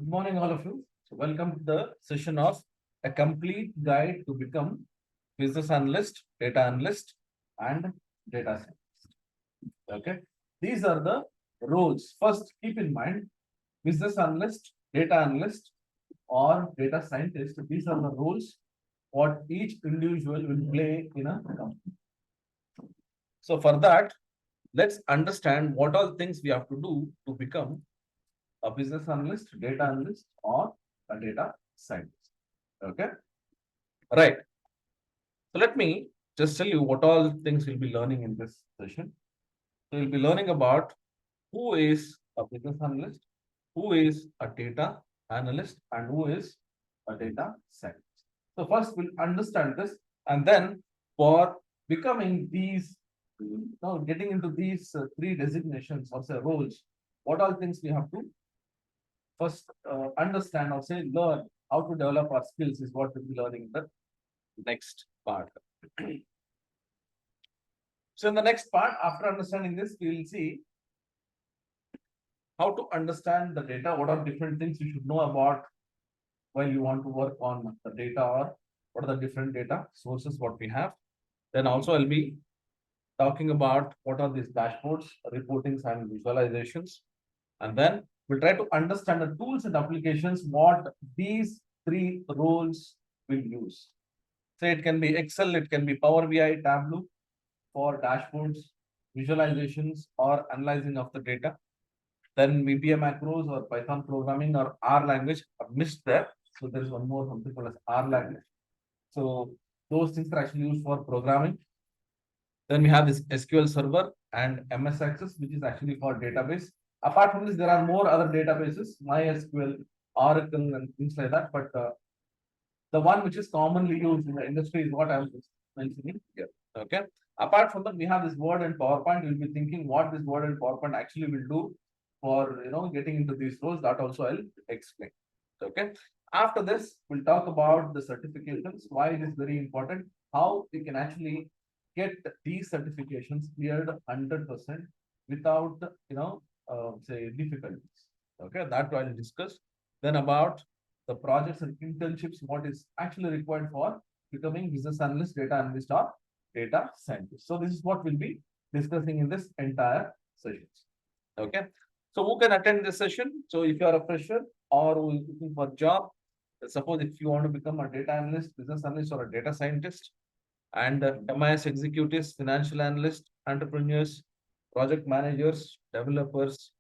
Good morning, all of you. So, welcome to the session of a complete guide to become business analyst, data analyst, and data scientist. Okay, these are the roles. First, keep in mind business analyst, data analyst, or data scientist. These are the roles what each individual will play in a company. So, for that, let's understand what all things we have to do to become a business analyst, data analyst, or a data scientist. Okay, right. So let me just tell you what all things we'll be learning in this session. So we'll be learning about who is a business analyst, who is a data analyst, and who is a data scientist. So first we'll understand this, and then for becoming these, getting into these three designations or say roles, what all things we have to first understand or say learn how to develop our skills is what we'll be learning in the next part. So in the next part, after understanding this, we will see how to understand the data, what are different things you should know about while you want to work on the data, or what are the different data sources what we have. Then also I'll be talking about what are these dashboards, reportings and visualizations. And then we'll try to understand the tools and applications what these three roles will use. Say it can be Excel, it can be Power BI, Tableau for dashboards, visualizations, or analyzing of the data. Then VBA macros or Python programming or R language are missed there. So there is one more something called as R language. So those things are actually used for programming. Then we have this SQL Server and MS Access, which is actually for database. Apart from this, there are more other databases, MySQL, Oracle, and things like that. But the one which is commonly used in the industry is what I'm mentioning here. Okay. Apart from that, we have this Word and PowerPoint. You'll be thinking what this Word and PowerPoint actually will do for getting into these roles. That also I'll explain. Okay. After this, we'll talk about the certifications, why it is very important, how we can actually get these certifications cleared 100% without say difficulties. Okay, that I'll discuss. Then about the projects and internships, what is actually required for becoming business analyst, data analyst, or data scientist. So this is what we'll be discussing in this entire session. Okay. So who can attend this session? So if you are a fresher or who is looking for a job, suppose if you want to become a data analyst, business analyst, or a data scientist, and MIS executives, financial analysts, entrepreneurs, project managers, developers,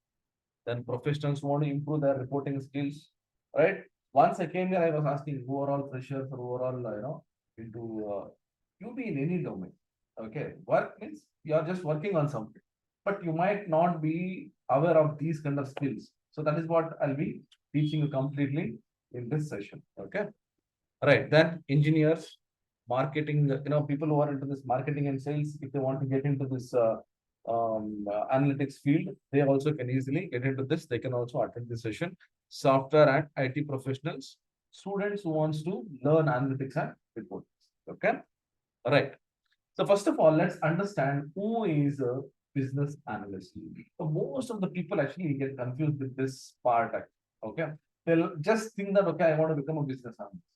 then professionals who want to improve their reporting skills, right? Once I came here, I was asking who are all freshers or who are all, into you be in any domain. Okay, work means you are just working on something, but you might not be aware of these kind of skills. So that is what I'll be teaching you completely in this session. Okay, right. Then engineers, marketing, people who are into this marketing and sales, if they want to get into this analytics field, they also can easily get into this. They can also attend this session. Software and IT professionals, students who wants to learn analytics and reporting. Okay, right. So first of all, let's understand who is a business analyst. So most of the people actually get confused with this part. Okay, they'll just think that okay, I want to become a business analyst.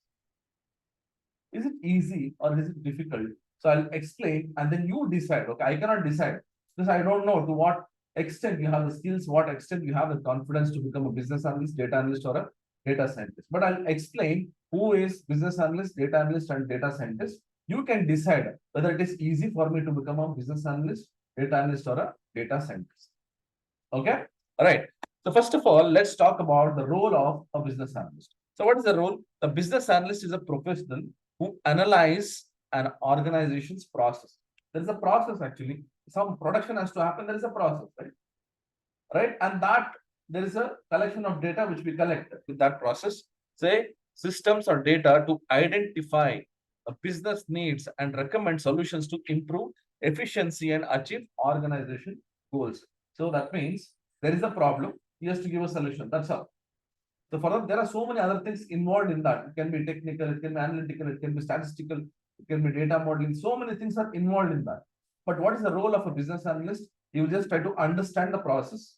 Is it easy or is it difficult? So I'll explain and then you decide. Okay, I cannot decide because I don't know to what extent you have the skills, what extent you have the confidence to become a business analyst, data analyst, or a data scientist. But I'll explain who is business analyst, data analyst, and data scientist. You can decide whether it is easy for me to become a business analyst, data analyst, or a data scientist. Okay, all right. So first of all, let's talk about the role of a business analyst. So what is the role? The business analyst is a professional who analyze an organization's process. There is a process actually. Some production has to happen. There is a process, right? Right, and that there is a collection of data which we collect with that process. Say systems or data to identify a business needs and recommend solutions to improve efficiency and achieve organization goals. So that means there is a problem. He has to give a solution. That's all. So for that, there are so many other things involved in that. It can be technical, it can be analytical, it can be statistical, it can be data modeling. So many things are involved in that. But what is the role of a business analyst? You will just try to understand the process,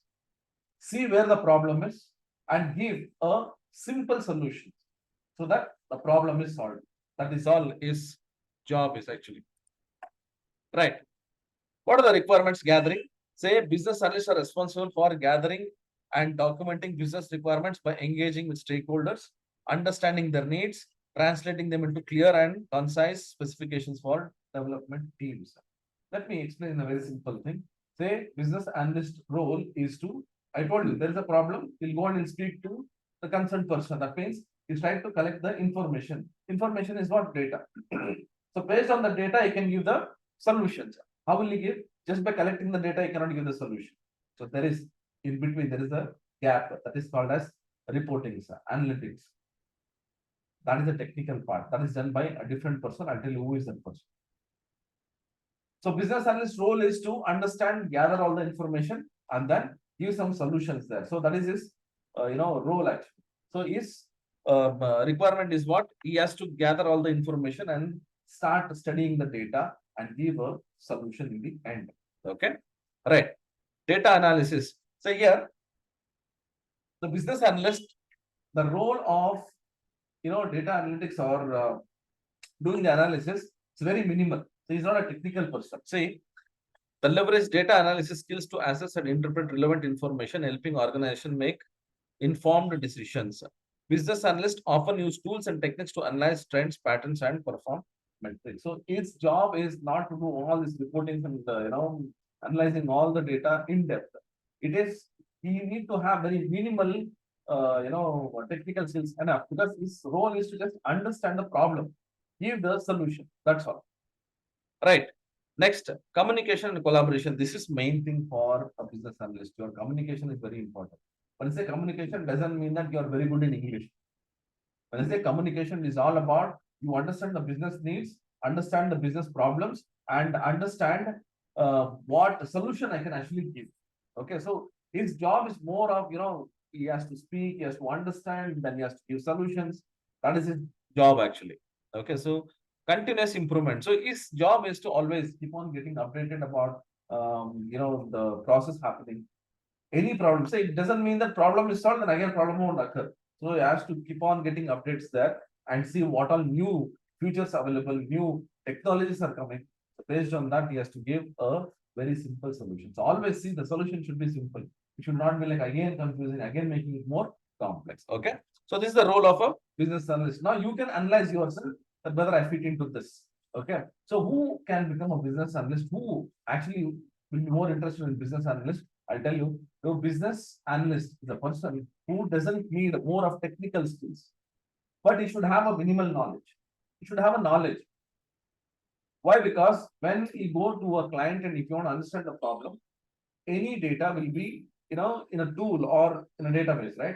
see where the problem is, and give a simple solutions so that the problem is solved. That is all his job is actually. Right. What are the requirements gathering? Say business analysts are responsible for gathering and documenting business requirements by engaging with stakeholders, understanding their needs, translating them into clear and concise specifications for development teams. Let me explain a very simple thing. Say business analyst role is to, I told you there is a problem, he'll go and he'll speak to the concerned person. That means he's trying to collect the information. Information is what? Data. So based on the data, he can give the solutions. How will he give? Just by collecting the data, he cannot give the solution. So there is, in between, there is a gap that is called as reporting, analytics. That is the technical part. That is done by a different person. I'll tell you who is that person. So business analyst role is to understand, gather all the information, and then give some solutions there. So that is his, role actually. So his requirement is what? He has to gather all the information and start studying the data and give a solution in the end. Okay, right. Data analysis. So here, the business analyst, the role of data analytics or doing the analysis is very minimal. So he's not a technical person. See, the leverage data analysis skills to assess and interpret relevant information, helping organization make informed decisions. Business analysts often use tools and techniques to analyze trends, patterns, and perform metrics. So its job is not to do all this reporting and analyzing all the data in depth. It is you need to have very minimal technical skills enough, because his role is to just understand the problem, give the solution. That's all. Right. Next, communication and collaboration. This is main thing for a business analyst. Your communication is very important. When I say communication, doesn't mean that you are very good in English. When I say communication, is all about you understand the business needs, understand the business problems, and understand what solution I can actually give. Okay, so his job is more of he has to speak, he has to understand, then he has to give solutions. That is his job actually. Okay, so continuous improvement. So his job is to always keep on getting updated about the process happening. Any problem. Say it doesn't mean that problem is solved, then again problem won't occur. So he has to keep on getting updates there and see what all new features available, new technologies are coming. So based on that, he has to give a very simple solution. So always see the solution should be simple. It should not be like again confusing, again making it more complex. Okay. So this is the role of a business analyst. Now you can analyze yourself that whether I fit into this. Okay. So who can become a business analyst? Who actually will be more interested in business analyst? I'll tell you, the business analyst is a person who doesn't need more of technical skills, but he should have a minimal knowledge. He should have a knowledge. Why? Because when you go to a client and if you want to understand the problem, any data will be, in a tool or in a database, right?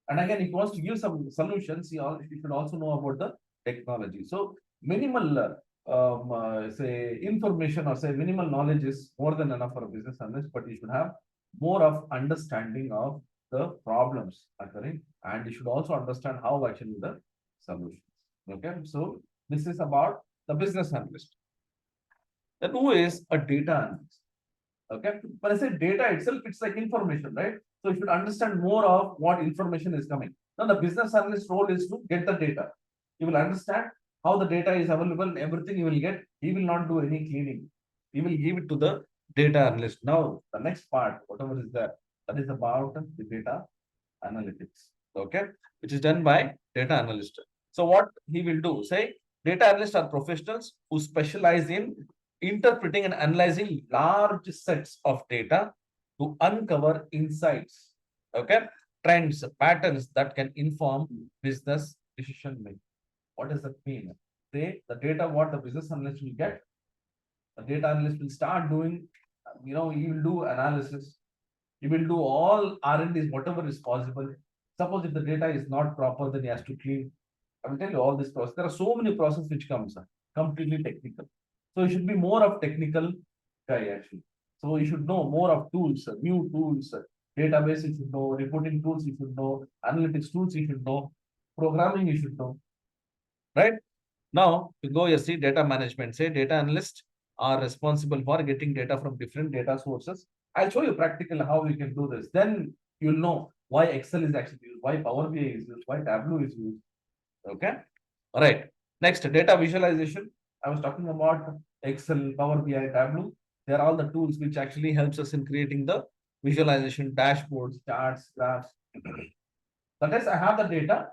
And again, if he wants to give some solutions, he should also know about the technology. So minimal, say information or say minimal knowledge is more than enough for a business analyst, but he should have more of understanding of the problems occurring, and you should also understand how actually the solutions. Okay, so this is about the business analyst. Then who is a data analyst? Okay, when I say data itself, it's like information, right? So you should understand more of what information is coming. Now the business analyst role is to get the data. You will understand how the data is available, everything you will get. He will not do any cleaning. He will give it to the data analyst. Now, the next part, whatever is there, that is about the data analytics. Okay, which is done by data analyst. So what he will do, say, data analysts are professionals who specialize in interpreting and analyzing large sets of data to uncover insights, okay, trends, patterns that can inform business decision making. What does that mean? Say the data what the business analyst will get, the data analyst will start doing, he will do analysis. He will do all R&Ds, whatever is possible. Suppose if the data is not proper, then he has to clean. I will tell you all this process. There are so many processes which comes completely technical. So you should be more of technical guy actually. So you should know more of tools, new tools, database you should know, reporting tools you should know, analytics tools you should know, programming you should know. Right? Now, you go you see data management. Say data analysts are responsible for getting data from different data sources. I'll show you practically how we can do this. Then you'll know why Excel is actually used, why Power BI is used, why Tableau is used. Okay. All right. Next, data visualization. I was talking about Excel, Power BI, Tableau. They are all the tools which actually helps us in creating the visualization, dashboards, charts, graphs. That is, I have the data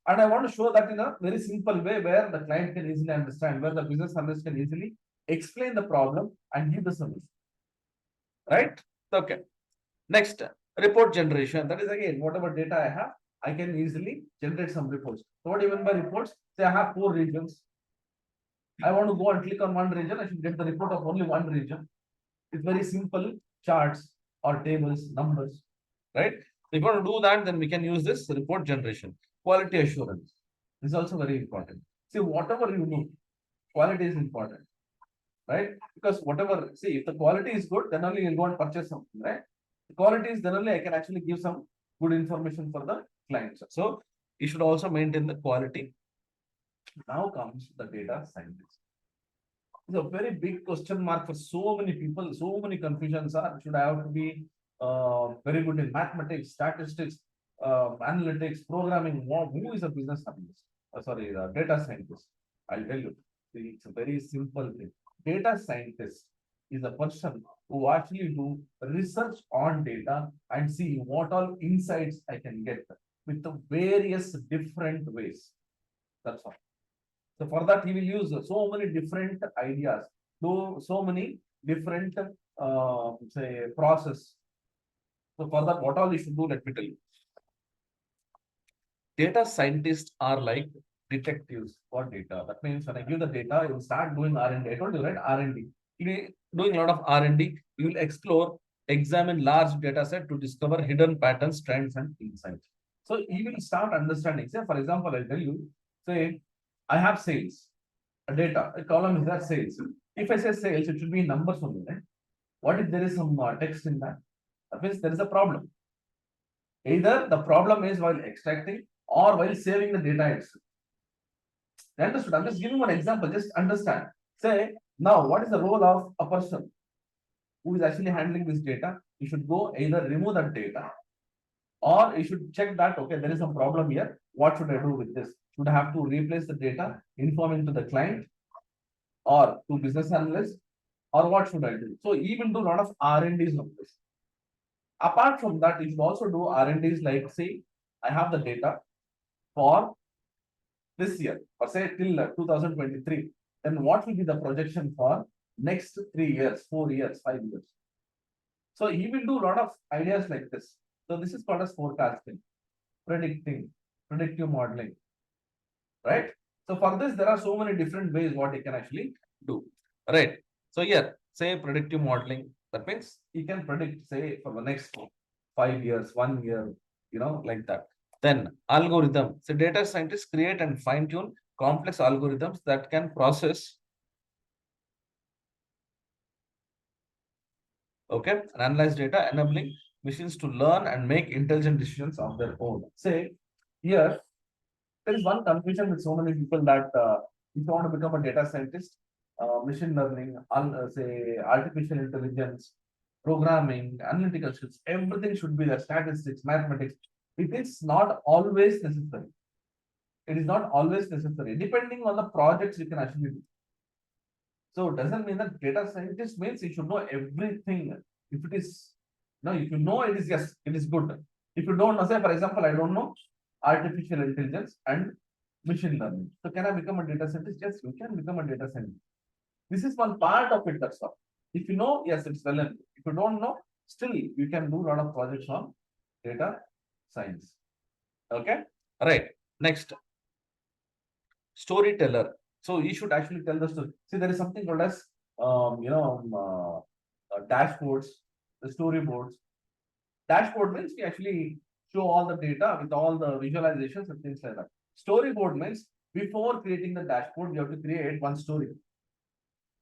and I want to show that in a very simple way where the client can easily understand, where the business analyst can easily explain the problem and give the solution. Right? Okay. Next, report generation. That is again, whatever data I have, I can easily generate some reports. So what do you mean by reports? Say I have 4 regions. I want to go and click on one region. I should get the report of only one region. It's very simple charts or tables, numbers, right? If you want to do that, then we can use this report generation. Quality assurance is also very important. See, whatever you do, quality is important, right? Because whatever, see, if the quality is good, then only you'll go and purchase something, right? The quality is then only I can actually give some good information for the clients. So you should also maintain the quality. Now comes the data scientist. It's a very big question mark for so many people. So many confusions are, should I have to be very good in mathematics, statistics, analytics, programming? Who is a business analyst? Sorry, the data scientist. I'll tell you. See, it's a very simple thing. Data scientist is a person who actually do research on data and see what all insights I can get with the various different ways. That's all. So for that, he will use so many different ideas, so many different say process. So for that, what all you should do, let me tell you. Data scientists are like detectives for data. That means when I give the data, you will start doing R&D. I told you, right? R&D. You will doing a lot of R&D. You will explore, examine large data set to discover hidden patterns, trends, and insights. So you will start understanding. Say, for example, I'll tell you, say, I have sales, a data, a column is that sales. If I say sales, it should be numbers only, right? What if there is some text in that? That means there is a problem. Either the problem is while extracting or while saving the data itself. Understood? I'm just giving one example. Just understand. Say, now what is the role of a person who is actually handling this data? You should go either remove that data or you should check that, okay, there is some problem here. What should I do with this? Should I have to replace the data, informing to the client or to business analyst, or what should I do? So even do a lot of R&Ds of this. Apart from that, you should also do R&Ds like, say, I have the data for this year, or say till 2023, then what will be the projection for next 3 years, 4 years, 5 years? So he will do a lot of ideas like this. So this is called as forecasting, predicting, predictive modeling, right? So for this, there are so many different ways what he can actually do, right? So here, say predictive modeling, that means he can predict, say, for the next 5 years, 1 year, like that. Then algorithm. So data scientists create and fine tune complex algorithms that can process, okay, and analyze data, enabling machines to learn and make intelligent decisions of their own. Say here, there is one confusion with so many people that if you want to become a data scientist, machine learning, say artificial intelligence, programming, analytical skills, everything should be there, statistics, mathematics. It is not always necessary. It is not always necessary. Depending on the projects you can actually do. So it doesn't mean that data scientist means you should know everything. If it is, no, if you know it is, yes, it is good. If you don't know, say for example, I don't know artificial intelligence and machine learning. So can I become a data scientist? Yes, you can become a data scientist. This is one part of it, that's all. If you know, yes, it's well and good. If you don't know, still you can do a lot of projects on data science. Okay. All right. Next, storyteller. So you should actually tell the story. See, there is something called as dashboards, the storyboards. Dashboard means we actually show all the data with all the visualizations and things like that. Storyboard means before creating the dashboard, you have to create one story.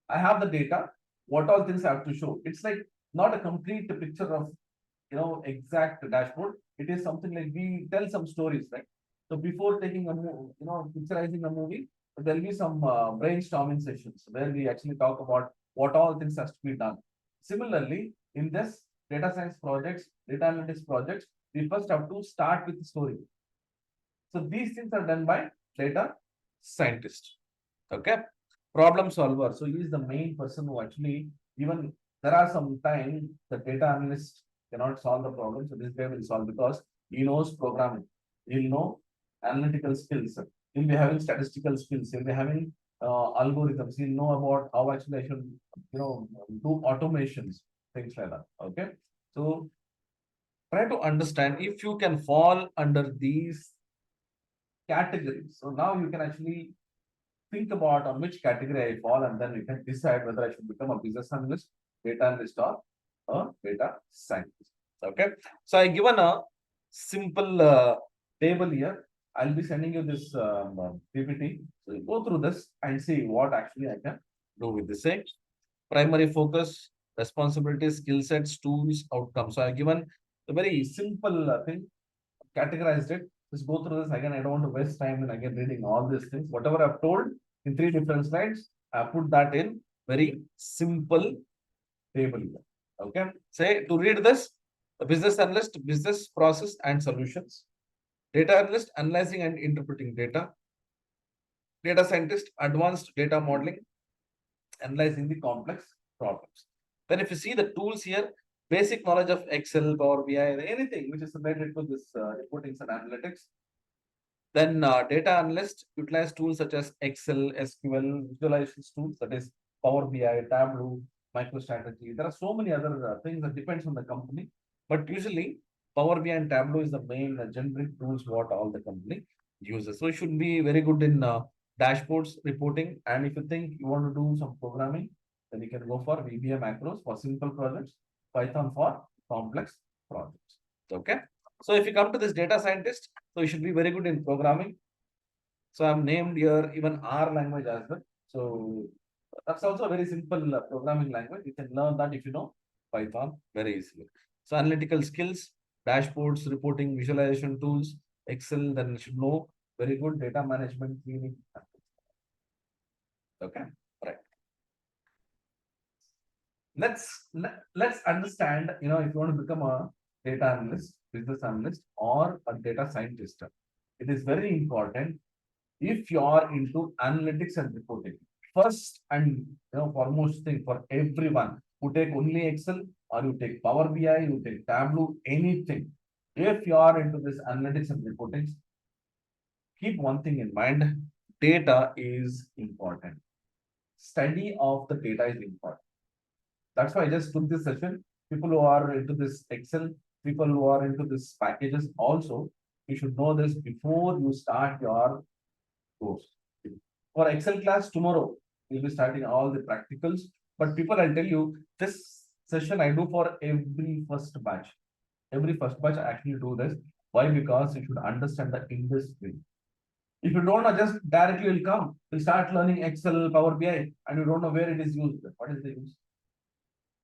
I have the data, what all things I have to show. It's like not a complete picture of exact dashboard. It is something like we tell some stories, right? So before taking a picturizing a movie, there'll be some brainstorming sessions where we actually talk about what all things has to be done. Similarly, in this data science projects, data analytics projects, we first have to start with the story. So these things are done by data scientist. Okay. Problem solver. So he is the main person who actually, even there are some time the data analyst cannot solve the problem. So this guy will solve because he knows programming. He'll know analytical skills. He'll be having statistical skills. He'll be having algorithms. He'll know about how actually I should, do automations, things like that. Okay. So try to understand if you can fall under these categories. So now you can actually think about on which category I fall, and then you can decide whether I should become a business analyst, data analyst, or a data scientist. Okay. So I given a simple table here. I'll be sending you this PPT. So you go through this and see what actually I can do with the same. Primary focus, responsibilities, skill sets, tools, outcomes. So I've given a very simple thing, categorized it. Just go through this again. I don't want to waste time in again reading all these things. Whatever I've told in 3 different slides, I put that in very simple table here. Okay. Say to read this, the business analyst, business process and solutions. Data analyst, analyzing and interpreting data. Data scientist, advanced data modeling, analyzing the complex problems. Then if you see the tools here, basic knowledge of Excel, Power BI, anything which is related to this reporting and analytics. Then data analyst utilize tools such as Excel, SQL, visualization tools, that is Power BI, Tableau, MicroStrategy. There are so many other things that depends on the company. But usually Power BI and Tableau is the main generic tools what all the company uses. So you should be very good in dashboards, reporting. And if you think you want to do some programming, then you can go for VBA macros for simple projects, Python for complex projects. Okay. So if you come to this data scientist, so you should be very good in programming. So I'm named here even R language as well. So that's also a very simple programming language. You can learn that if you know Python very easily. So analytical skills, dashboards, reporting, visualization tools, Excel, then you should know very good data management, cleaning. Okay, right. Let's understand, if you want to become a data analyst, business analyst, or a data scientist, it is very important if you are into analytics and reporting. First and foremost thing for everyone who take only Excel or you take Power BI, you take Tableau, anything. If you are into this analytics and reporting, keep one thing in mind: data is important. Study of the data is important. That's why I just took this session. People who are into this Excel, people who are into this packages also, you should know this before you start your course. For Excel class tomorrow, we'll be starting all the practicals. But people, I'll tell you, this session I do for every first batch. Every first batch, I actually do this. Why? Because you should understand the industry. If you don't know, just directly will come. You'll start learning Excel, Power BI, and you don't know where it is used. What is the use?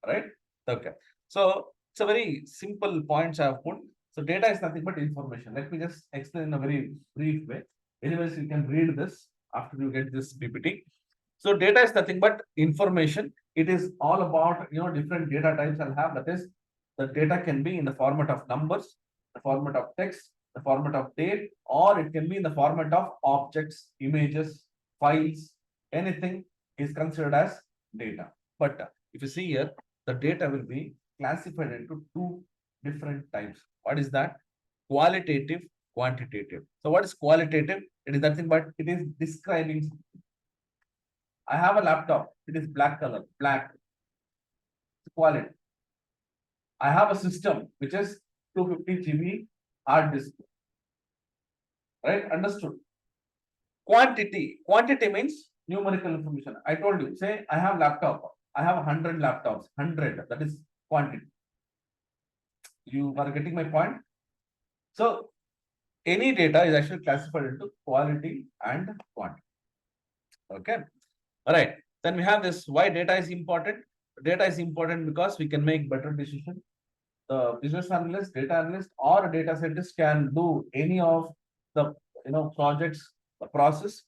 Right? Okay. So it's a very simple points I have put. So data is nothing but information. Let me just explain in a very brief way. Anyways, you can read this after you get this PPT. So data is nothing but information. It is all about different data types I'll have. That is, the data can be in the format of numbers, the format of text, the format of date, or it can be in the format of objects, images, files. Anything is considered as data. But if you see here, the data will be classified into 2 different types. What is that? Qualitative, quantitative. So what is qualitative? It is nothing but it is describing something. I have a laptop. It is black color, black. Quality. I have a system which is 250 GB hard disk. Right? Understood. Quantity. Quantity means numerical information. I told you, say I have laptop. I have 100 laptops. 100. That is quantity. You are getting my point? So any data is actually classified into quality and quantity. Okay. All right. Then we have this why data is important. Data is important because we can make better decisions. The business analyst, data analyst, or a data scientist can do any of the projects, the process.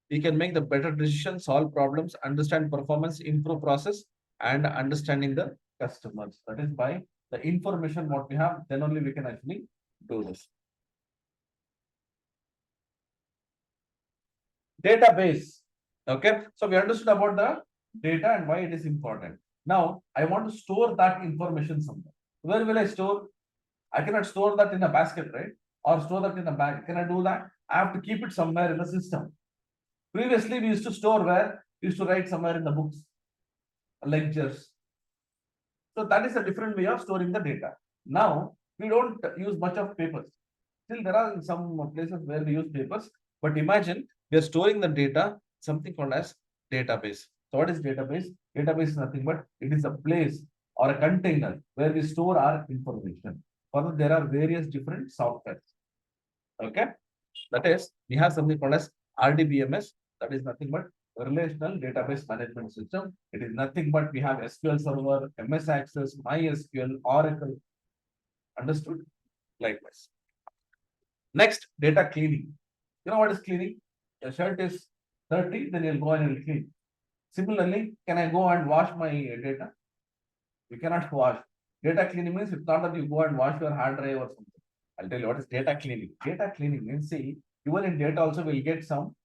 We can make the better decisions, solve problems, understand performance, improve process, and understanding the customers. That is by the information what we have, then only we can actually do this. Database. Okay, so we understood about the data and why it is important. Now I want to store that information somewhere. Where will I store? I cannot store that in a basket, right? Or store that in a bag. Can I do that? I have to keep it somewhere in the system. Previously, we used to store where? We used to write somewhere in the books, lectures. So that is a different way of storing the data. Now, we don't use much of papers. Still, there are some places where we use papers. But imagine we are storing the data, something called as database. So what is database? Database is nothing but it is a place or a container where we store our information. Further, there are various different softwares. Okay, that is, we have something called as RDBMS. That is nothing but relational database management system. It is nothing but we have SQL Server, MS Access, MySQL, Oracle. Understood? Likewise. Next, data cleaning. You know what is cleaning? The shirt is dirty, then you'll go and you'll clean. Similarly, can I go and wash my data? You cannot wash. Data cleaning means it's not that you go and wash your hard drive or something. I'll tell you what is data cleaning. Data cleaning means, see, even in data also we'll get some,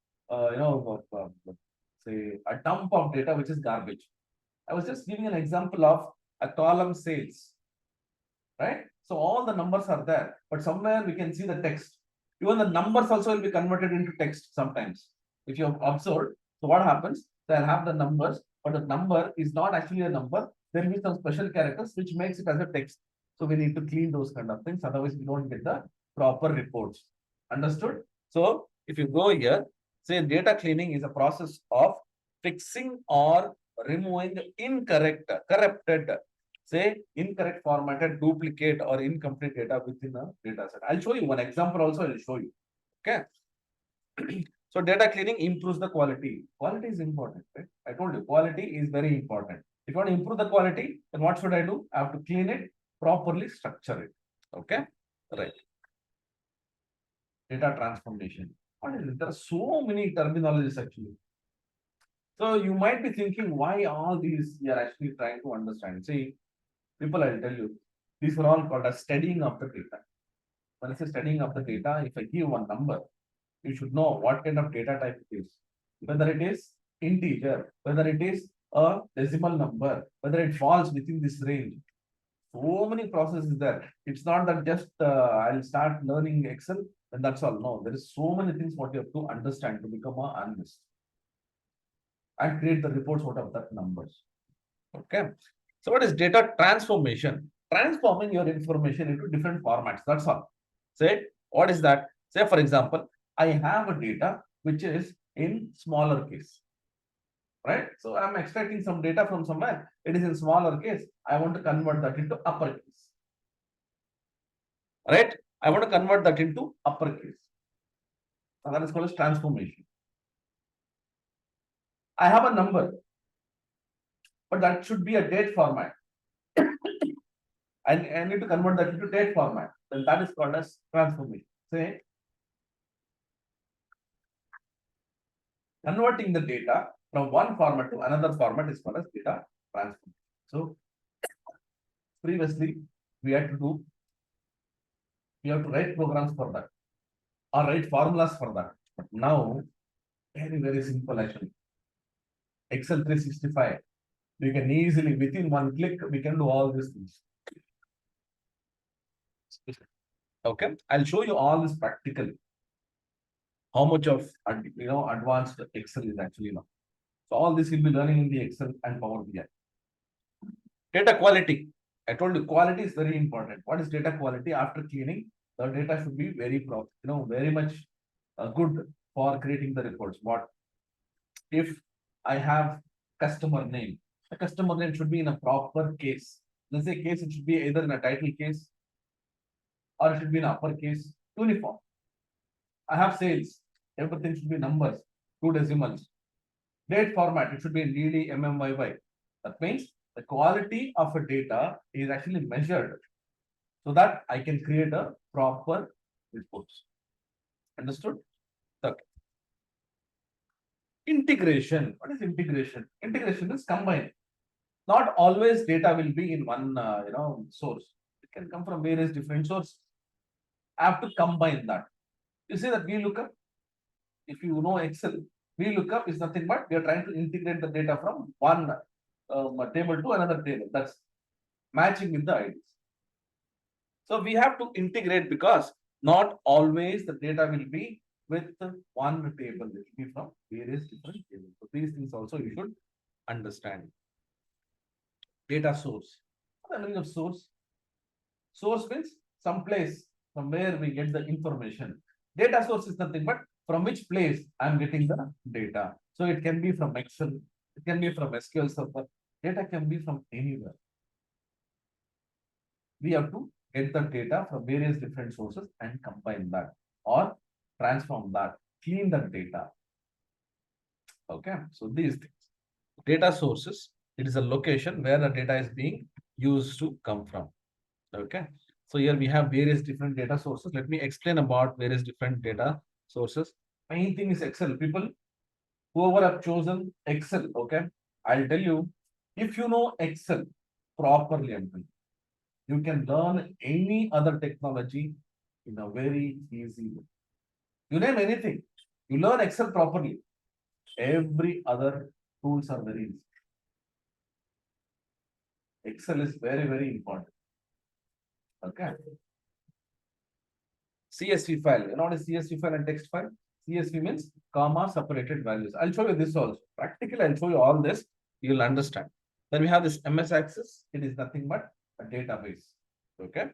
say a dump of data which is garbage. I was just giving an example of a column sales, right? So all the numbers are there, but somewhere we can see the text. Even the numbers also will be converted into text sometimes. If you have observed, so what happens? They'll have the numbers, but the number is not actually a number. There will be some special characters which makes it as a text. So we need to clean those kind of things. Otherwise, we don't get the proper reports. Understood? So if you go here, say data cleaning is a process of fixing or removing incorrect, corrupted, say incorrect formatted, duplicate or incomplete data within a data set. I'll show you one example also. I'll show you. Okay. So data cleaning improves the quality. Quality is important, right? I told you quality is very important. If you want to improve the quality, then what should I do? I have to clean it, properly structure it. Okay, right. Data transformation. What is it? There are so many terminologies actually. So you might be thinking why all these we are actually trying to understand. See, people, I'll tell you, these are all called as studying of the data. When I say studying of the data, if I give one number, you should know what kind of data type it is. Whether it is integer, whether it is a decimal number, whether it falls within this range. So many processes there. It's not that just I'll start learning Excel and that's all. No, there is so many things what you have to understand to become an analyst and create the reports out of that numbers. Okay. So what is data transformation? Transforming your information into different formats. That's all. Say, what is that? Say, for example, I have a data which is in smaller case. Right? So I'm extracting some data from somewhere. It is in smaller case. I want to convert that into uppercase. Right? I want to convert that into uppercase. So that is called as transformation. I have a number, but that should be a date format. I need to convert that into date format. Then that is called as transformation. Say, converting the data from one format to another format is called as data transformation. So previously we have to write programs for that or write formulas for that. But now, very simple actually. Excel 365. We can easily, within one click, we can do all these things. Okay, I'll show you all this practically. How much of advanced Excel is actually now. So all this you'll be learning in the Excel and Power BI. Data quality. I told you quality is very important. What is data quality? After cleaning, the data should be very very much good for creating the reports. What if I have customer name? The customer name should be in a proper case. Let's say case, it should be either in a title case or it should be in uppercase, uniform. I have sales. Everything should be numbers, 2 decimals. Date format, it should be in DD, MMYY. That means the quality of a data is actually measured so that I can create a proper reports. Understood? Okay. Integration. What is integration? Integration is combining. Not always data will be in one source. It can come from various different sources. I have to combine that. You see that VLOOKUP, if you know Excel, VLOOKUP is nothing but we are trying to integrate the data from one table to another table. That's matching with the IDs. So we have to integrate because not always the data will be with one table. It will be from various different tables. So these things also you should understand. Data source. What is the meaning of source? Source means some place from where we get the information. Data source is nothing but from which place I'm getting the data. So it can be from Excel, it can be from SQL Server, data can be from anywhere. We have to get the data from various different sources and combine that or transform that, clean the data. Okay, so these things. Data sources, it is a location where the data is being used to come from. Okay, so here we have various different data sources. Let me explain about various different data sources. Main thing is Excel. People, whoever have chosen Excel, okay, I'll tell you, if you know Excel properly, you can learn any other technology in a very easy way. You name anything, you learn Excel properly. Every other tools are very easy. Excel is very, very important. Okay. CSV file. You know what is CSV file and text file? CSV means comma separated values. I'll show you this also. Practically, I'll show you all this. You'll understand. Then we have this MS Access. It is nothing but a database. Okay.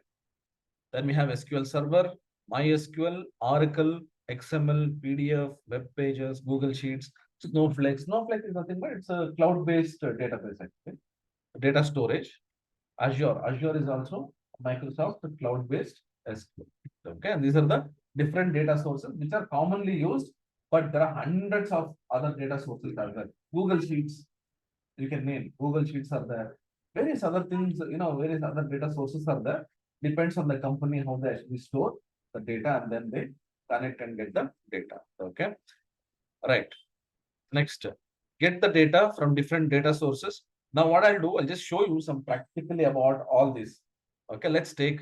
Then we have SQL Server, MySQL, Oracle, XML, PDF, web pages, Google Sheets, Snowflake. Snowflake is nothing but it's a cloud-based database actually. Data storage. Azure. Azure is also Microsoft cloud-based SQL. Okay, and these are the different data sources which are commonly used, but there are hundreds of other data sources as well. Google Sheets, you can name. Google Sheets are there. Various other things, various other data sources are there. Depends on the company how they actually store the data and then they connect and get the data. Okay, right. Next, get the data from different data sources. Now, what I'll do, I'll just show you some practically about all this. Okay, let's take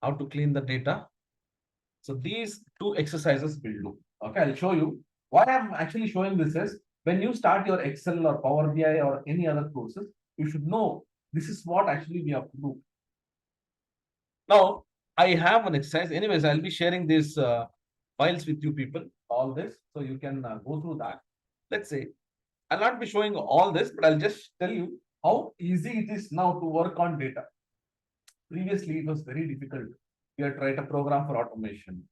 how to clean the data. So these two exercises will do. Okay, I'll show you. Why I'm actually showing this is when you start your Excel or Power BI or any other courses, you should know this is what actually we have to do. Now, I have an exercise. Anyways, I'll be sharing these files with you people, all this, so you can go through that. Let's say I'll not be showing all this, but I'll just tell you how easy it is now to work on data. Previously, it was very difficult. You had to write a program for automation.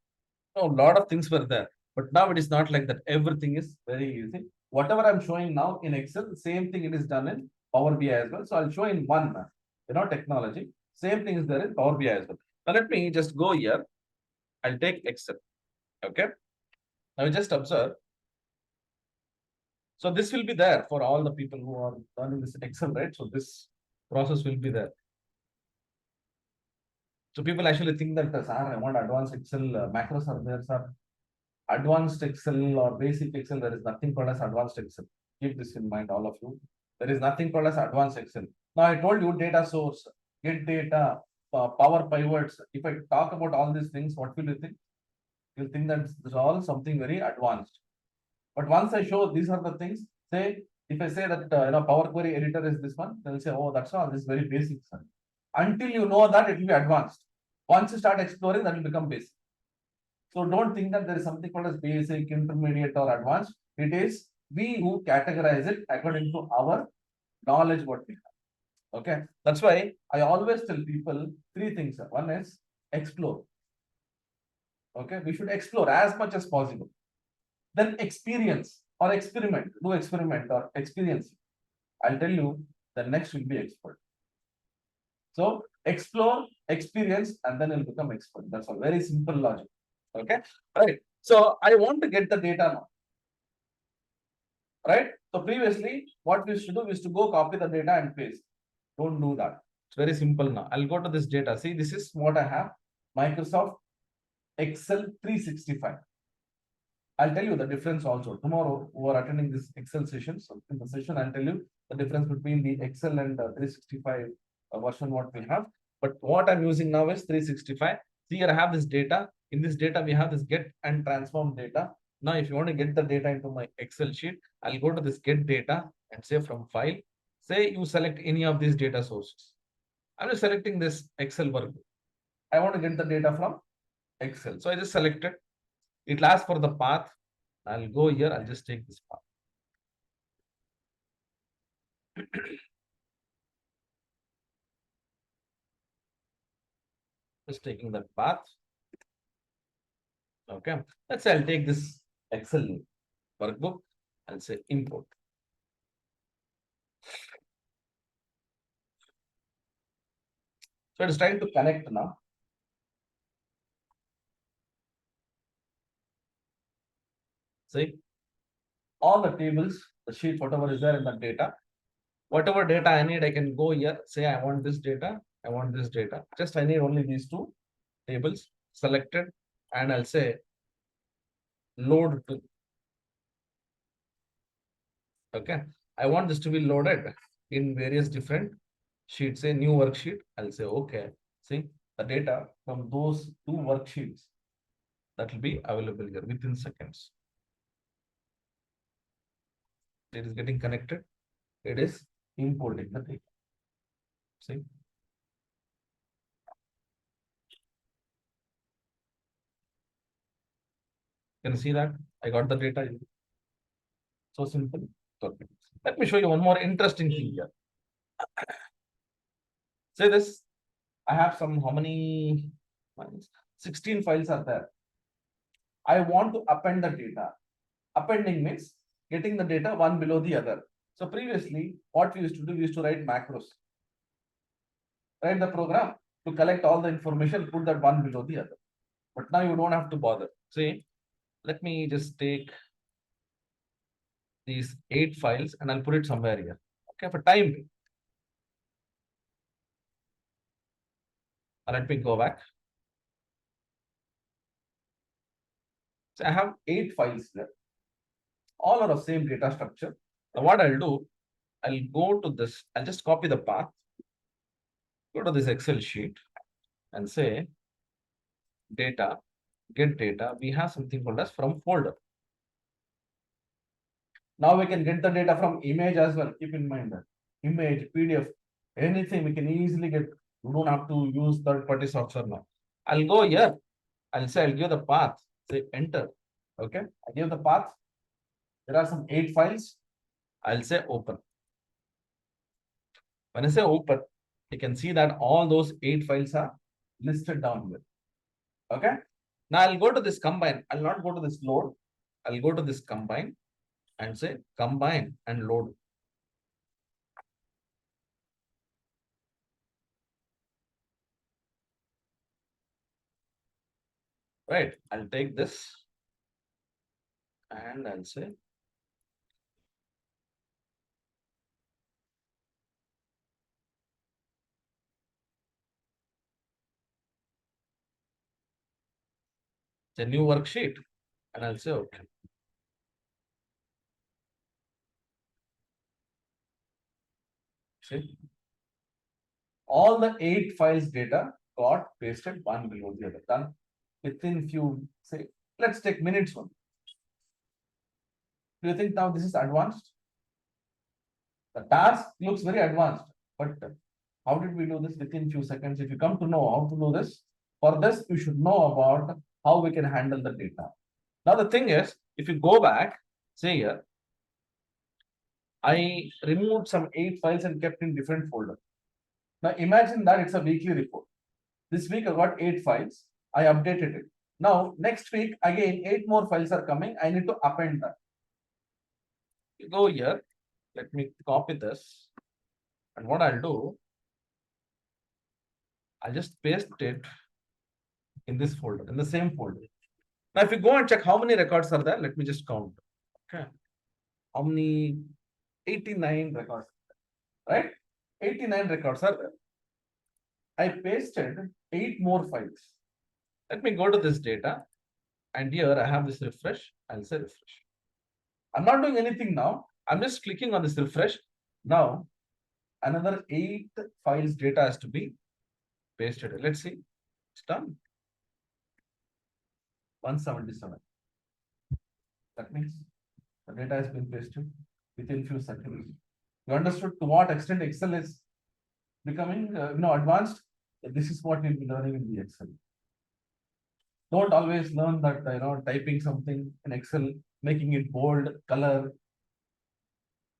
A lot of things were there, but now it is not like that. Everything is very easy. Whatever I'm showing now in Excel, the same thing it is done in Power BI as well. So I'll show in one, technology. Same thing is there in Power BI as well. Now let me just go here. I'll take Excel. Okay. Now just observe. So this will be there for all the people who are learning this Excel, right? So this process will be there. So people actually think that, sir, I want advanced Excel, macros are there, sir. Advanced Excel or basic Excel, there is nothing called as advanced Excel. Keep this in mind, all of you. There is nothing called as advanced Excel. Now I told you data source, get data, power pivots. If I talk about all these things, what will you think? You'll think that this is all something very advanced. But once I show these are the things, say, if I say that Power Query editor is this one, they'll say, oh, that's all, this is very basic, sir. Until you know that, it will be advanced. Once you start exploring, that will become basic. So don't think that there is something called as basic, intermediate, or advanced. It is we who categorize it according to our knowledge what we have. Okay. That's why I always tell people three things. One is explore. Okay. We should explore as much as possible. Then experience or experiment. Do experiment or experience. I'll tell you the next will be expert. So explore, experience, and then it'll become expert. That's a very simple logic. Okay. Right. So I want to get the data now. Right. So previously, what we used to do is to go copy the data and paste. Don't do that. It's very simple now. I'll go to this data. See, this is what I have. Microsoft Excel 365. I'll tell you the difference also. Tomorrow, we are attending this Excel session. So in the session, I'll tell you the difference between the Excel and 365 version what we have. But what I'm using now is 365. See here, I have this data. In this data, we have this get and transform data. Now, if you want to get the data into my Excel sheet, I'll go to this get data and say from file, say you select any of these data sources. I'm just selecting this Excel workbook. I want to get the data from Excel. So I just selected. It will ask for the path. I'll go here. I'll just take this path. Just taking that path. Okay. Let's say I'll take this Excel workbook. I'll say import. So it's trying to connect now. See, all the tables, the sheet, whatever is there in the data, whatever data I need, I can go here, say I want this data, I want this data. Just I need only these two tables selected, and I'll say load to. Okay, I want this to be loaded in various different sheets, say new worksheet. I'll say okay. See the data from those two worksheets that will be available here within seconds. It is getting connected. It is importing the data. See. Can you see that? I got the data. So simple. Okay. Let me show you one more interesting thing here. Say this. I have some, how many files? 16 files are there. I want to append the data. Appending means getting the data one below the other. So previously, what we used to do, we used to write macros. Write the program to collect all the information, put that one below the other. But now you don't have to bother. See, let me just take these 8 files and I'll put it somewhere here. Okay, for time. Let me go back. So I have 8 files there. All are of same data structure. Now what I'll do, I'll go to this, I'll just copy the path, go to this Excel sheet and say data, get data. We have something called as from folder. Now we can get the data from image as well. Keep in mind that image, PDF, anything we can easily get. You don't have to use third-party software now. I'll go here. I'll say I'll give the path. Say enter. Okay. I give the path. There are some 8 files. I'll say open. When I say open, you can see that all those 8 files are listed down here. Okay. Now I'll go to this combine. I'll not go to this load. I'll go to this combine and say combine and load. Right. I'll take this and I'll say it's a new worksheet and I'll say okay. See, all the 8 files data got pasted one below the other. Done within few, say, let's take minutes one. Do you think now this is advanced? The task looks very advanced, but how did we do this within few seconds? If you come to know how to do this, for this, you should know about how we can handle the data. Now, the thing is, if you go back, say here, I removed some 8 files and kept in different folders. Now, imagine that it's a weekly report. This week, I got 8 files. I updated it. Now, next week, again, 8 more files are coming. I need to append that. You go here. Let me copy this. And what I'll do, I'll just paste it in this folder, in the same folder. Now, if you go and check how many records are there, let me just count. Okay. How many? 89 records, right? 89 records are there. I pasted 8 more files. Let me go to this data. And here I have this refresh. I'll say refresh. I'm not doing anything now. I'm just clicking on this refresh. Now, another 8 files data has to be pasted. Let's see. It's done. 177. That means the data has been pasted within few seconds. You understood to what extent Excel is becoming advanced. This is what you'll be learning in the Excel. Don't always learn that typing something in Excel, making it bold, color,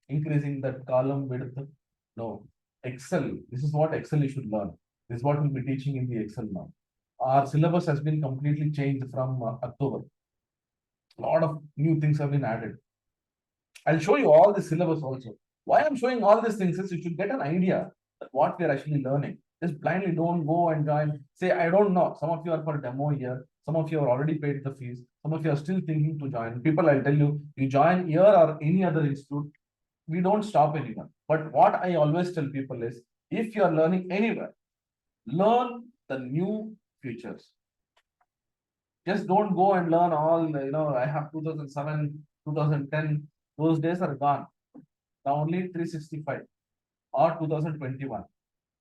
increasing that column width. No, Excel. This is what Excel you should learn. This is what we'll be teaching in the Excel now. Our syllabus has been completely changed from October. A lot of new things have been added. I'll show you all the syllabus also. Why I'm showing all these things is you should get an idea of what we're actually learning. Just blindly don't go and join. Say, I don't know. Some of you are for demo here. Some of you have already paid the fees. Some of you are still thinking to join. People, I'll tell you, you join here or any other institute, we don't stop anyone. But what I always tell people is, if you are learning anywhere, learn the new features. Just don't go and learn all, I have 2007, 2010, those days are gone. Now only 365 or 2021.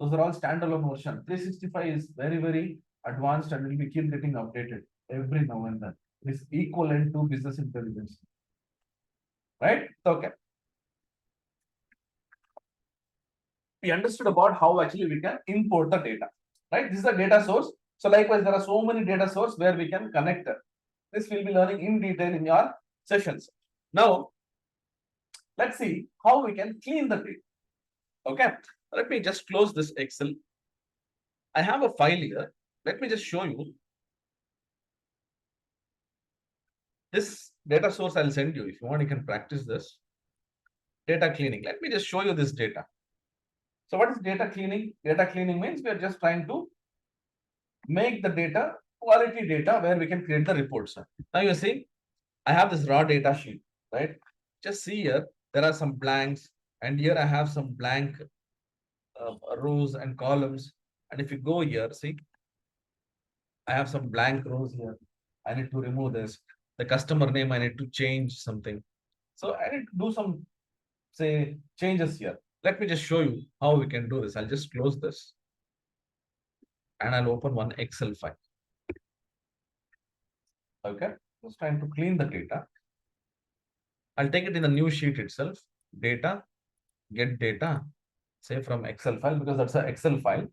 Those are all standalone version. 365 is very, very advanced and will be keep getting updated every now and then. It is equivalent to business intelligence. Right? Okay. We understood about how actually we can import the data. Right? This is a data source. So likewise, there are so many data sources where we can connect. This we'll be learning in detail in your sessions. Now, let's see how we can clean the data. Okay, let me just close this Excel. I have a file here. Let me just show you. This data source I'll send you. If you want, you can practice this. Data cleaning. Let me just show you this data. So what is data cleaning? Data cleaning means we are just trying to make the data quality data where we can create the reports. Now you see, I have this raw data sheet, right? Just see here, there are some blanks, and here I have some blank rows and columns. And if you go here, see, I have some blank rows here. I need to remove this. The customer name, I need to change something. So I need to do some, say, changes here. Let me just show you how we can do this. I'll just close this and I'll open one Excel file. Okay, just trying to clean the data. I'll take it in the new sheet itself. Data, get data, say from Excel file, because that's an Excel file.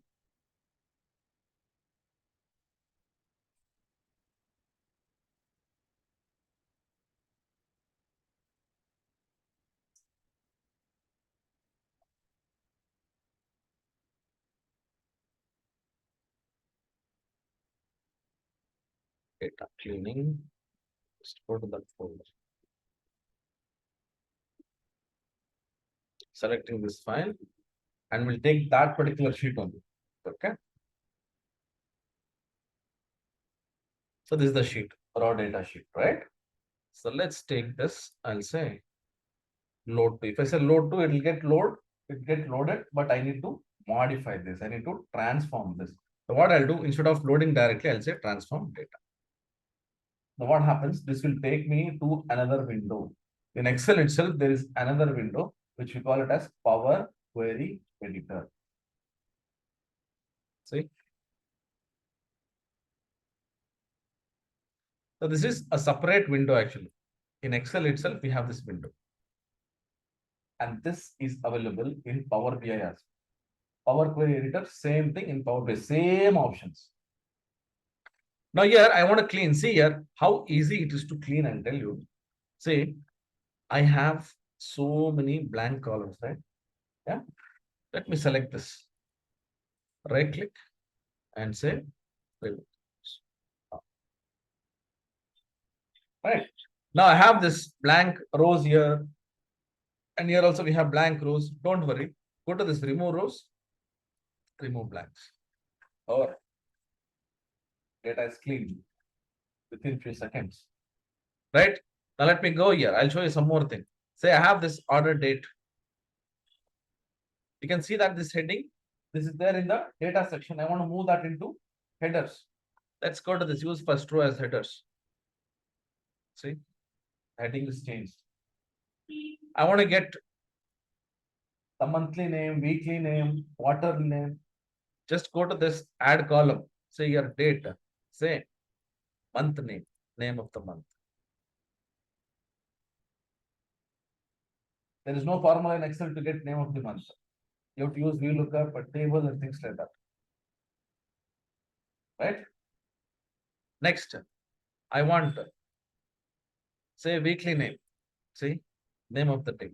Data cleaning. Just go to that folder. Selecting this file, and we'll take that particular sheet only. Okay. So this is the sheet, raw data sheet, right? So let's take this. I'll say load to. If I say load to, it will get loaded, but I need to modify this. I need to transform this. So what I'll do, instead of loading directly, I'll say transform data. Now what happens? This will take me to another window. In Excel itself, there is another window, which we call it as Power Query Editor. See? So this is a separate window actually. In Excel itself, we have this window. And this is available in Power BI as well. Power Query Editor, same thing in Power BI, same options. Now here, I want to clean. See here, how easy it is to clean, and tell you. See, I have so many blank columns, right? Yeah. Let me select this. Right click and say remove. Right. Now I have this blank rows here. And here also we have blank rows. Don't worry. Go to this remove rows, remove blanks. Or data is cleaned within few seconds. Right? Now let me go here. I'll show you some more thing. Say I have this order date. You can see that this heading, this is there in the data section. I want to move that into headers. Let's go to this use first row as headers. See, heading is changed. I want to get the monthly name, weekly name, quarterly name. Just go to this add column. Say your date. Say month name. name of the month. There is no formula in Excel to get name of the month. You have to use VLOOKUP, a table, and things like that. Right? Next, I want, say, weekly name. See, name of the day.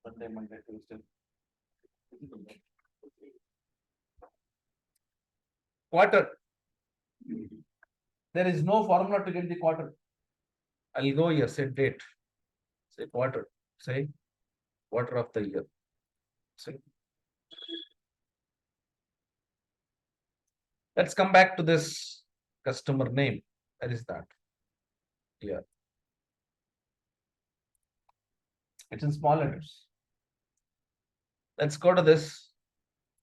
Monday, Monday, Tuesday. Quarter. There is no formula to get the quarter. I'll go here, say date. Say quarter. Say quarter of the year. See. Let's come back to this customer name. Where is that? Here. It's in small letters. Let's go to this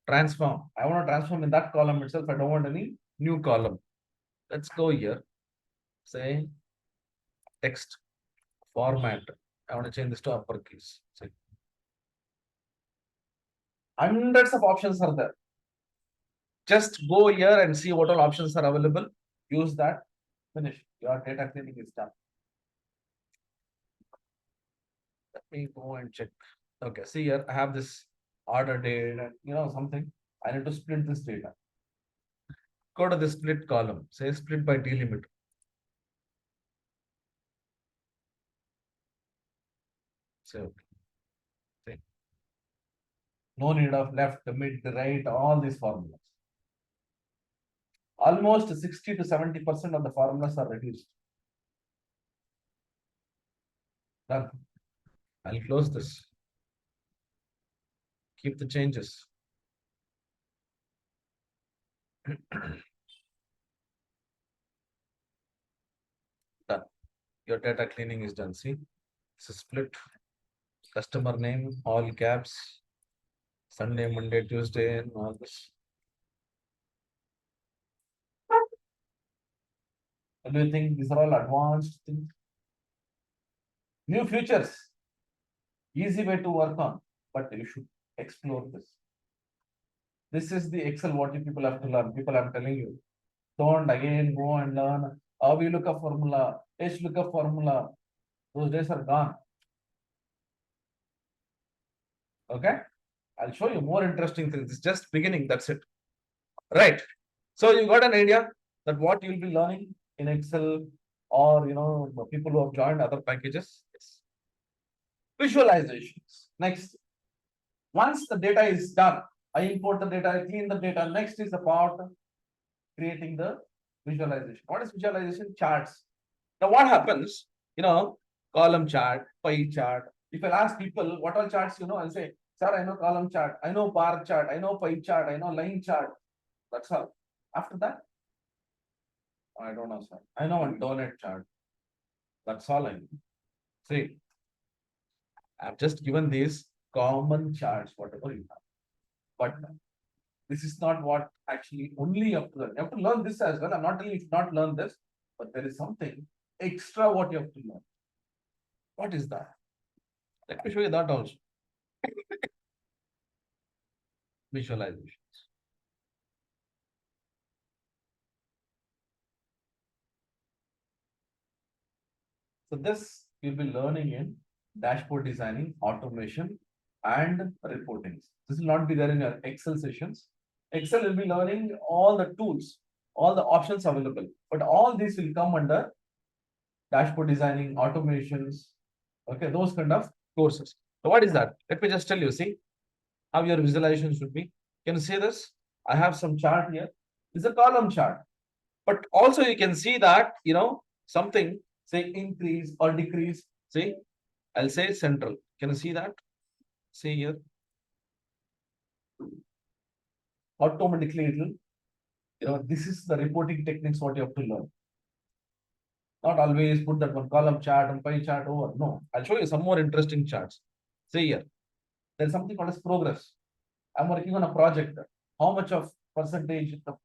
transform. I want to transform in that column itself. I don't want any new column. Let's go here. Say text format. I want to change this to uppercase. See. Hundreds of options are there. Just go here and see what all options are available. Use that. Finish. Your data cleaning is done. Let me go and check. Okay, see here, I have this order date and something. I need to split this data. Go to the split column. Say split by delimiter. Say okay. See. No need of left, mid, right, all these formulas. Almost 60 to 70% of the formulas are reduced. Done. I'll close this. Keep the changes. Done. Your data cleaning is done. See, it's a split. Customer name, all caps. Sunday, Monday, Tuesday, and all this. Do you think these are all advanced things? New futures. Easy way to work on, but you should explore this. This is the Excel what you people have to learn. People, I'm telling you, don't again go and learn VLOOKUP formula, HLOOKUP formula. Those days are gone. Okay, I'll show you more interesting things. It's just beginning. That's it. Right. So you got an idea that what you'll be learning in Excel, or people who have joined other packages. Yes. Visualizations. Next, once the data is done, I import the data, I clean the data. Next is about creating the visualization. What is visualization? Charts. Now what happens? Column chart, pie chart. If I ask people what all charts I'll say, sir, I know column chart, I know bar chart, I know pie chart, I know line chart. That's all. After that, I don't know, sir. I know one donut chart. That's all I know. See, I've just given these common charts, whatever you have. But this is not what actually only you have to learn. You have to learn this as well. I'm not telling you to not learn this, but there is something extra what you have to learn. What is that? Let me show you that also. Visualizations. So this you'll be learning in dashboard designing, automation, and reporting. This will not be there in your Excel sessions. Excel will be learning all the tools, all the options available, but all these will come under dashboard designing, automations, okay, those kind of courses. So what is that? Let me just tell you, see how your visualization should be. Can you see this? I have some chart here. It's a column chart, but also you can see that, something, say increase or decrease. See, I'll say central. Can you see that? See here. Automatically it will, this is the reporting techniques what you have to learn. Not always put that one column chart and pie chart over. No, I'll show you some more interesting charts. See here. There's something called as progress. I'm working on a project. How much of percentage the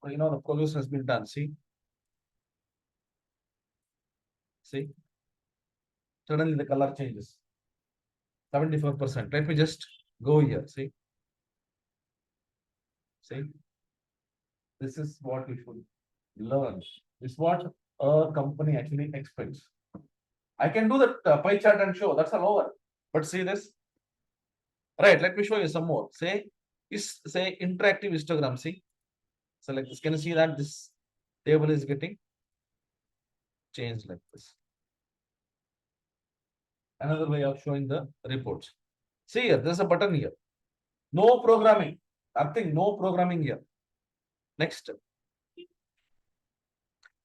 progress has been done? See. See. Suddenly the color changes. 74%. Let me just go here. See. This is what you should learn. This is what a company actually expects. I can do that pie chart and show. That's all over. But see this. Right. Let me show you some more. Say interactive histogram. See. So like this. Can you see that this table is getting changed like this? Another way of showing the reports. See here. There's a button here. No programming. Nothing. No programming here. Next.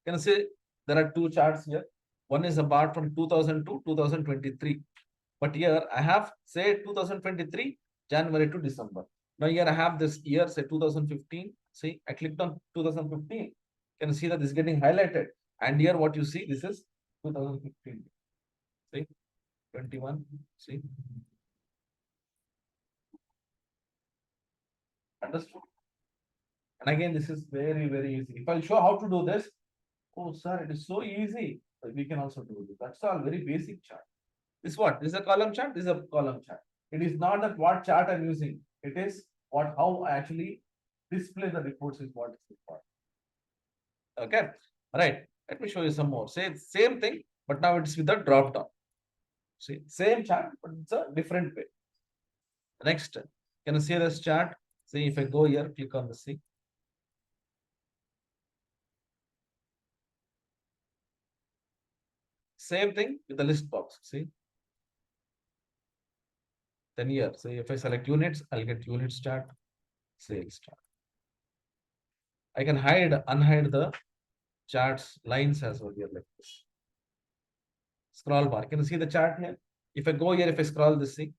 Can you see there are two charts here? One is about from 2000 to 2023. But here I have say 2023 January to December. Now here I have this year, say 2015. See, I clicked on 2015. Can you see that this is getting highlighted? And here what you see, this is 2015. See, 21. See, understood? And again, this is very, very easy. If I'll show how to do this, oh, sir, it is so easy. We can also do this. That's all very basic chart. This is what? This is a column chart. This is a column chart. It is not that what chart I'm using. It is what how I actually display the reports is what is required. Okay. All right. Let me show you some more. Say same thing, but now it's with a drop down. See, same chart, but it's a different way. Next, can you see this chart? See, if I go here, click on the C. Same thing with the list box. See. Then here, so if I select units, I'll get units chart, sales chart. I can unhide the charts lines as well here like this. Scroll bar. Can you see the chart here? If I go here, if I scroll this thing,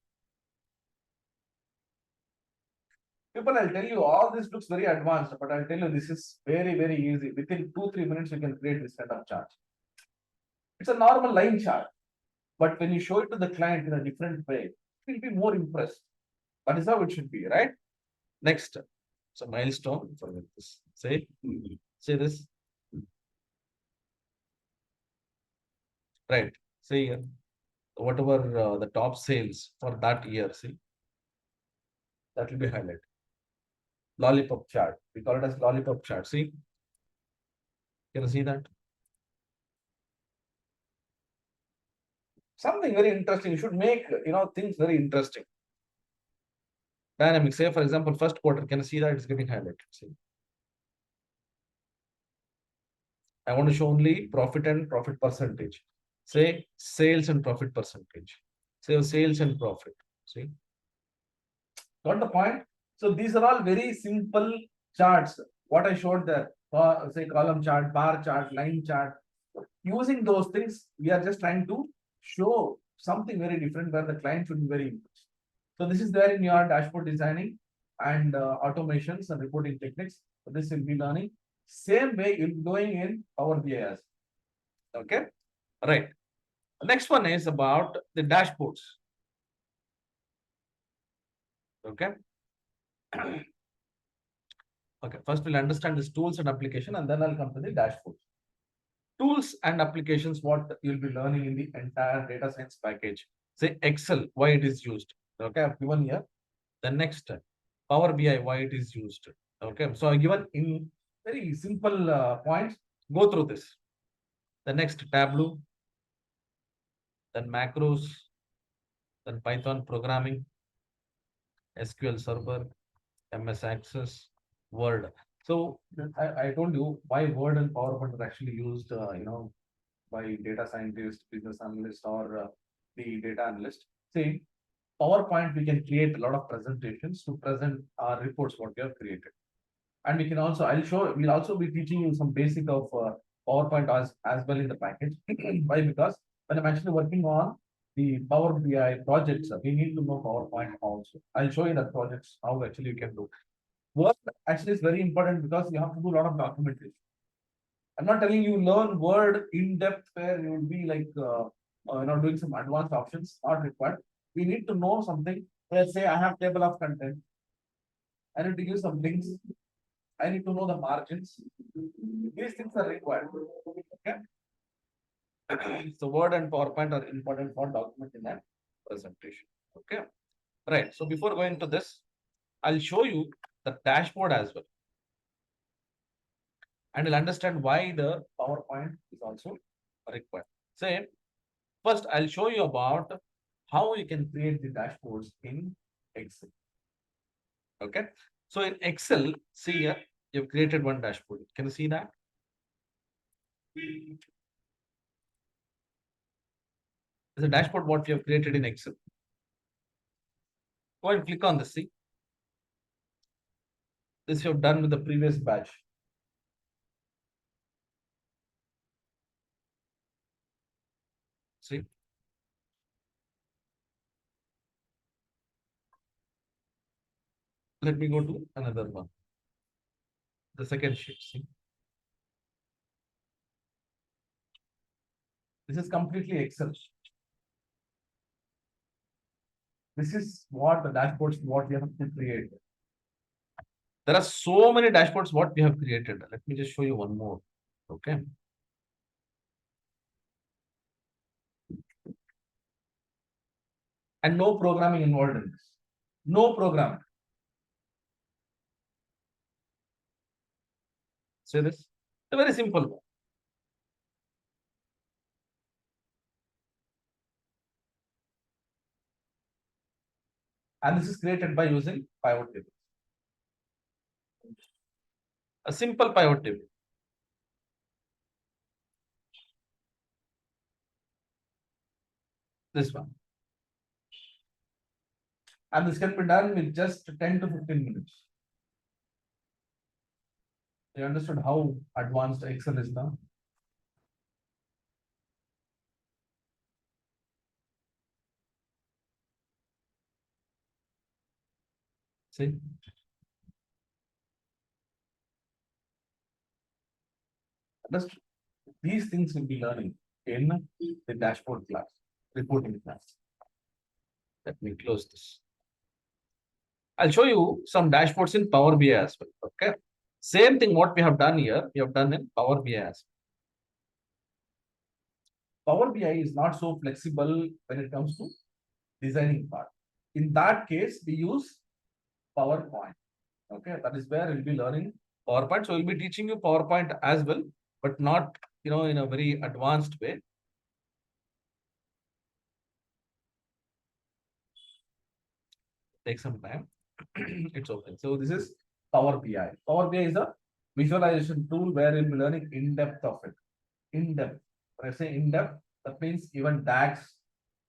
people, I'll tell you all this looks very advanced, but I'll tell you this is very, very easy. Within 2-3 minutes, you can create this kind of chart. It's a normal line chart, but when you show it to the client in a different way, he'll be more impressed. That is how it should be, right? Next, so milestone for this. Say this. Right. See here, whatever the top sales for that year, see, that will be highlighted. Lollipop chart. We call it as lollipop chart. See, can you see that? Something very interesting. You should make things very interesting. Dynamic. Say for example, first quarter. Can you see that it's getting highlighted? See, I want to show only profit and profit percentage. Say sales and profit percentage. Say sales and profit. See, got the point? So these are all very simple charts. What I showed there, say column chart, bar chart, line chart. Using those things, we are just trying to show something very different where the client should be very impressed. So this is there in your dashboard designing and automations and reporting techniques. So this will be learning. Same way you'll be going in Power BI. Okay. Right. The next one is about the dashboards. Okay. Okay. First, we'll understand these tools and application, and then I'll come to the dashboards. Tools and applications, what you'll be learning in the entire data science package. Say Excel, why it is used. Okay, I've given here. The next, Power BI, why it is used. Okay, so I've given in very simple points. Go through this. The next, Tableau, then macros, then Python programming, SQL Server, MS Access, Word. So I told you why Word and PowerPoint are actually used, by data scientists, business analyst, or the data analyst. See, PowerPoint, we can create a lot of presentations to present our reports, what we have created. And we can also, we'll also be teaching you some basic of PowerPoint as well in the package. Why? Because when I'm actually working on the Power BI projects, we need to know PowerPoint also. I'll show you the projects, how actually you can do. Word actually is very important because you have to do a lot of documentation. I'm not telling you learn Word in depth where you will be like doing some advanced options, not required. We need to know something. Let's say I have table of content. I need to use some links. I need to know the margins. These things are required. Okay. So Word and PowerPoint are important for documenting that presentation. Okay. Right. So before going to this, I'll show you the dashboard as well. and you'll understand why the PowerPoint is also required. Say, first I'll show you about how you can create the dashboards in Excel. Okay. So in Excel, see here, you've created one dashboard. Can you see that? There's a dashboard what we have created in Excel. Go and click on this. See, this you have done with the previous batch. See, let me go to another one. The second sheet. See, this is completely Excel. This is what the dashboards what we have to create. There are so many dashboards what we have created. Let me just show you one more. Okay. And no programming involved in this. No programming. Say this. A very simple one. And this is created by using pivot table. A simple pivot table. This one. And this can be done with just 10 to 15 minutes. You understood how advanced Excel is now? See? Understood? These things will be learning in the dashboard class, reporting class. Let me close this. I'll show you some dashboards in Power BI as well. Okay. Same thing what we have done here, we have done in Power BI as well. Power BI is not so flexible when it comes to designing part. In that case, we use PowerPoint. Okay, that is where we'll be learning PowerPoint. So we'll be teaching you PowerPoint as well, but not in a very advanced way. Take some time. It's okay. So this is Power BI. Power BI is a visualization tool where you'll be learning in depth of it. In depth. When I say in depth, that means even DAX.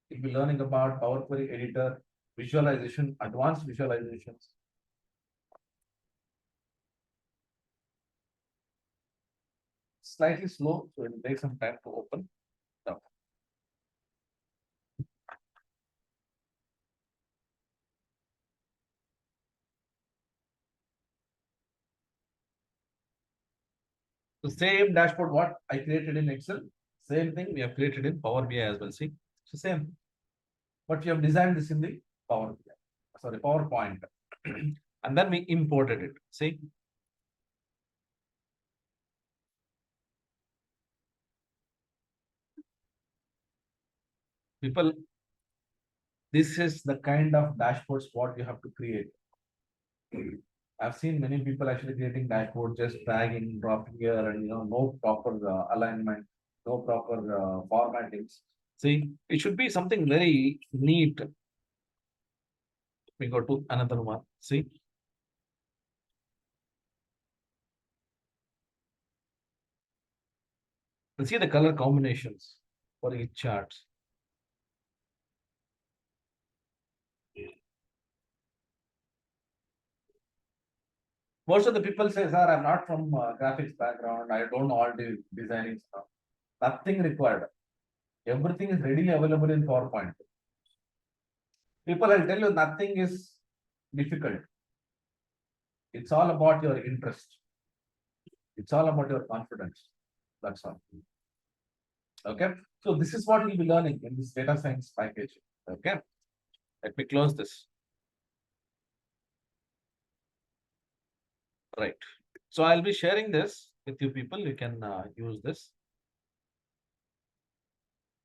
You'll be learning about Power Query Editor, visualization, advanced visualizations. Slightly slow, so it will take some time to open. The same dashboard what I created in Excel, same thing we have created in Power BI as well. See, so same, but we have designed this in the Power BI, sorry, PowerPoint, and then we imported it. See, people, this is the kind of dashboards what you have to create. I've seen many people actually creating dashboards, just dragging, dropping here, and no proper alignment, no proper formattings. See, it should be something very neat. We go to another one. See, you see the color combinations for each chart. Most of the people say, sir, I'm not from graphics background. I don't know all the designing stuff. Nothing required. Everything is readily available in PowerPoint. People will tell you nothing is difficult. It's all about your interest. It's all about your confidence. That's all. Okay. So this is what we'll be learning in this data science package. Okay. Let me close this. Right. So I'll be sharing this with you people. You can use this.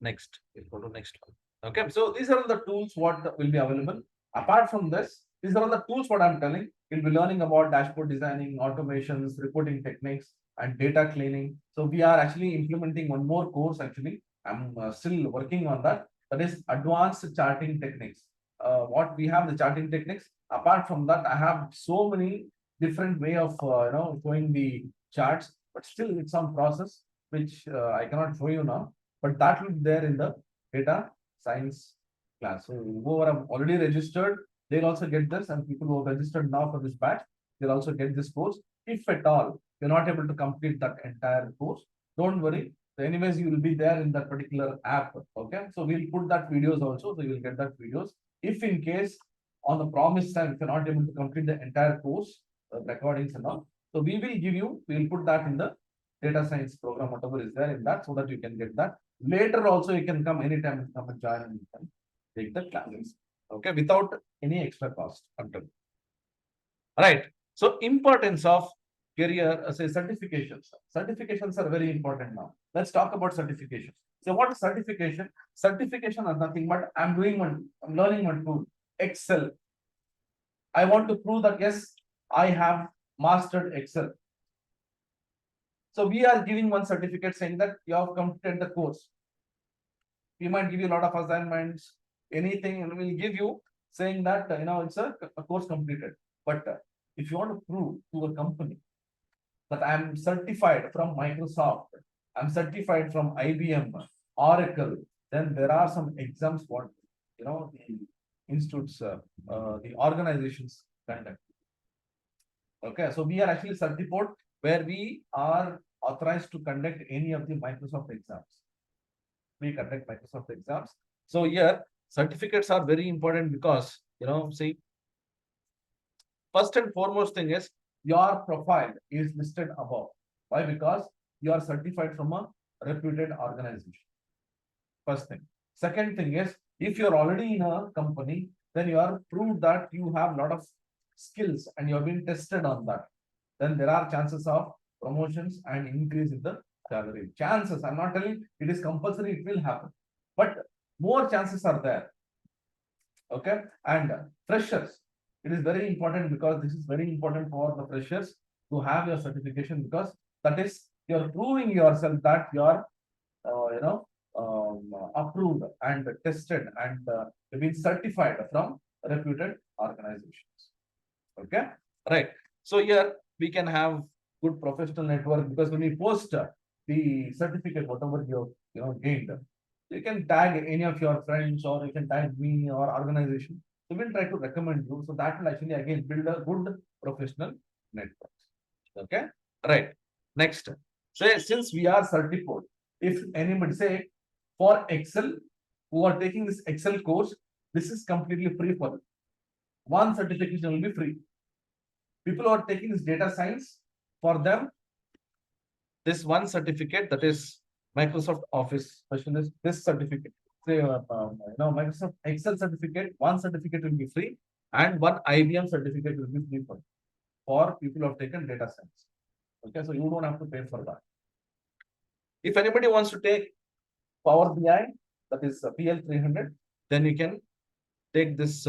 Next, we'll go to next one. Okay, so these are the tools what will be available. Apart from this, These are all the tools what I'm telling. You'll be learning about dashboard designing, automations, reporting techniques, and data cleaning. So we are actually implementing one more course. Actually, I'm still working on that. That is advanced charting techniques. What we have the charting techniques. Apart from that, I have so many different way of showing the charts, but still it's some process which I cannot show you now. But that will be there in the data science class. So whoever have already registered, they'll also get this, and people who have registered now for this batch, they'll also get this course. If at all you're not able to complete that entire course, don't worry. Anyways, you will be there in that particular app. Okay, so we'll put that videos also, so you will get that videos. If in case on the promised time, if you're not able to complete the entire course, recordings and all, so we will give you, we will put that in the data science program, whatever is there in that, so that you can get that. Later also, you can come anytime and come and join and you can take the classes. Okay, without any extra cost until. Right. So importance of career, say certifications. Certifications are very important now. Let's talk about certification. So what is certification? Certification is nothing but I'm learning one tool, Excel. I want to prove that yes, I have mastered Excel. So we are giving one certificate saying that you have completed the course. We might give you a lot of assignments, anything, and we'll give you saying that it's a course completed. But if you want to prove to a company that I'm certified from Microsoft, I'm certified from IBM, Oracle, then there are some exams what the institutes, the organizations conduct. Okay, so we are actually certified where we are authorized to conduct any of the Microsoft exams. We conduct Microsoft exams. So here certificates are very important because see, first and foremost thing is your profile is listed above. Why? Because you are certified from a reputed organization. First thing. Second thing is if you're already in a company, then you are proved that you have a lot of skills and you have been tested on that. Then there are chances of promotions and increase in the salary. Chances, I'm not telling it is compulsory, it will happen. But more chances are there. Okay. And freshers, it is very important because this is very important for the freshers to have your certification because that is you're proving yourself that you are approved and tested and been certified from reputed organizations. Okay, right. So here we can have good professional network because when we post the certificate, whatever you gained, you can tag any of your friends or you can tag me or organization. So we'll try to recommend you. So that will actually again build a good professional network. Okay, right. Next, so since we are certified, if anybody say for Excel who are taking this Excel course, this is completely free for them. One certification will be free. People who are taking this data science, for them, this one certificate, that is Microsoft Office Specialist, this certificate, say Microsoft Excel certificate, one certificate will be free and one IBM certificate will be free for people who have taken data science. Okay, so you don't have to pay for that. If anybody wants to take Power BI, that is PL 300, then you can take this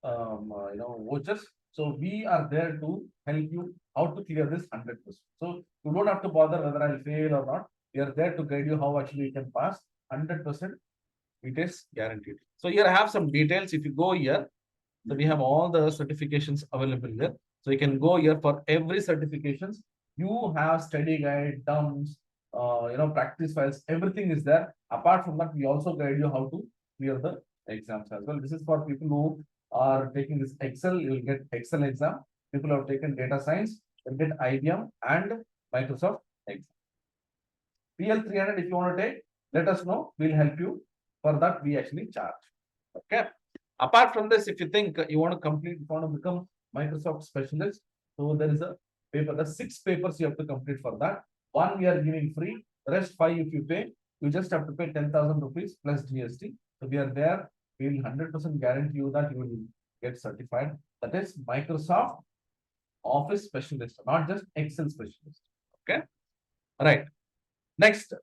vouchers. So we are there to help you how to clear this 100%. So you don't have to bother whether I'll fail or not. We are there to guide you how actually you can pass 100%. It is guaranteed. So here I have some details. If you go here, so we have all the certifications available here. So you can go here for every certifications. You have study guide, dumps, practice files, everything is there. Apart from that, we also guide you how to clear the exams as well. This is for people who are taking this Excel, you will get Excel exam. People who have taken data science will get IBM and Microsoft exam. PL 300, if you want to take, let us know. We'll help you. For that, we actually charge. Okay. Apart from this, if you think you want to complete, you want to become Microsoft specialist, so there is a paper. The 6 papers you have to complete for that. One we are giving free. Rest 5 if you pay. You just have to pay 10,000 rupees plus GST. So we are there. We will 100% guarantee you that you will get certified. That is Microsoft Office specialist, not just Excel specialist. Okay. All right. Next,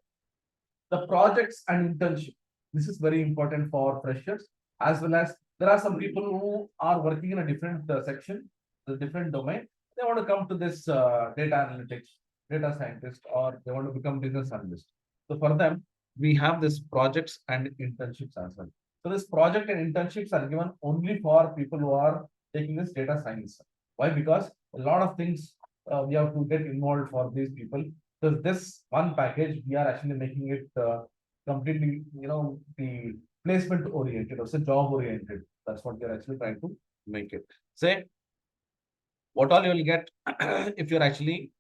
the projects and internship. This is very important for freshers as well as There are some people who are working in a different section, a different domain. They want to come to this data analytics, data scientist, or they want to become business analyst. So for them, we have this projects and internships as well. So this project and internships are given only for people who are taking this data science. Why? Because a lot of things we have to get involved for these people. So this one package, we are actually making it completely, the placement oriented or say job oriented. That's what we're actually trying to make it. Say what all you will get if you're actually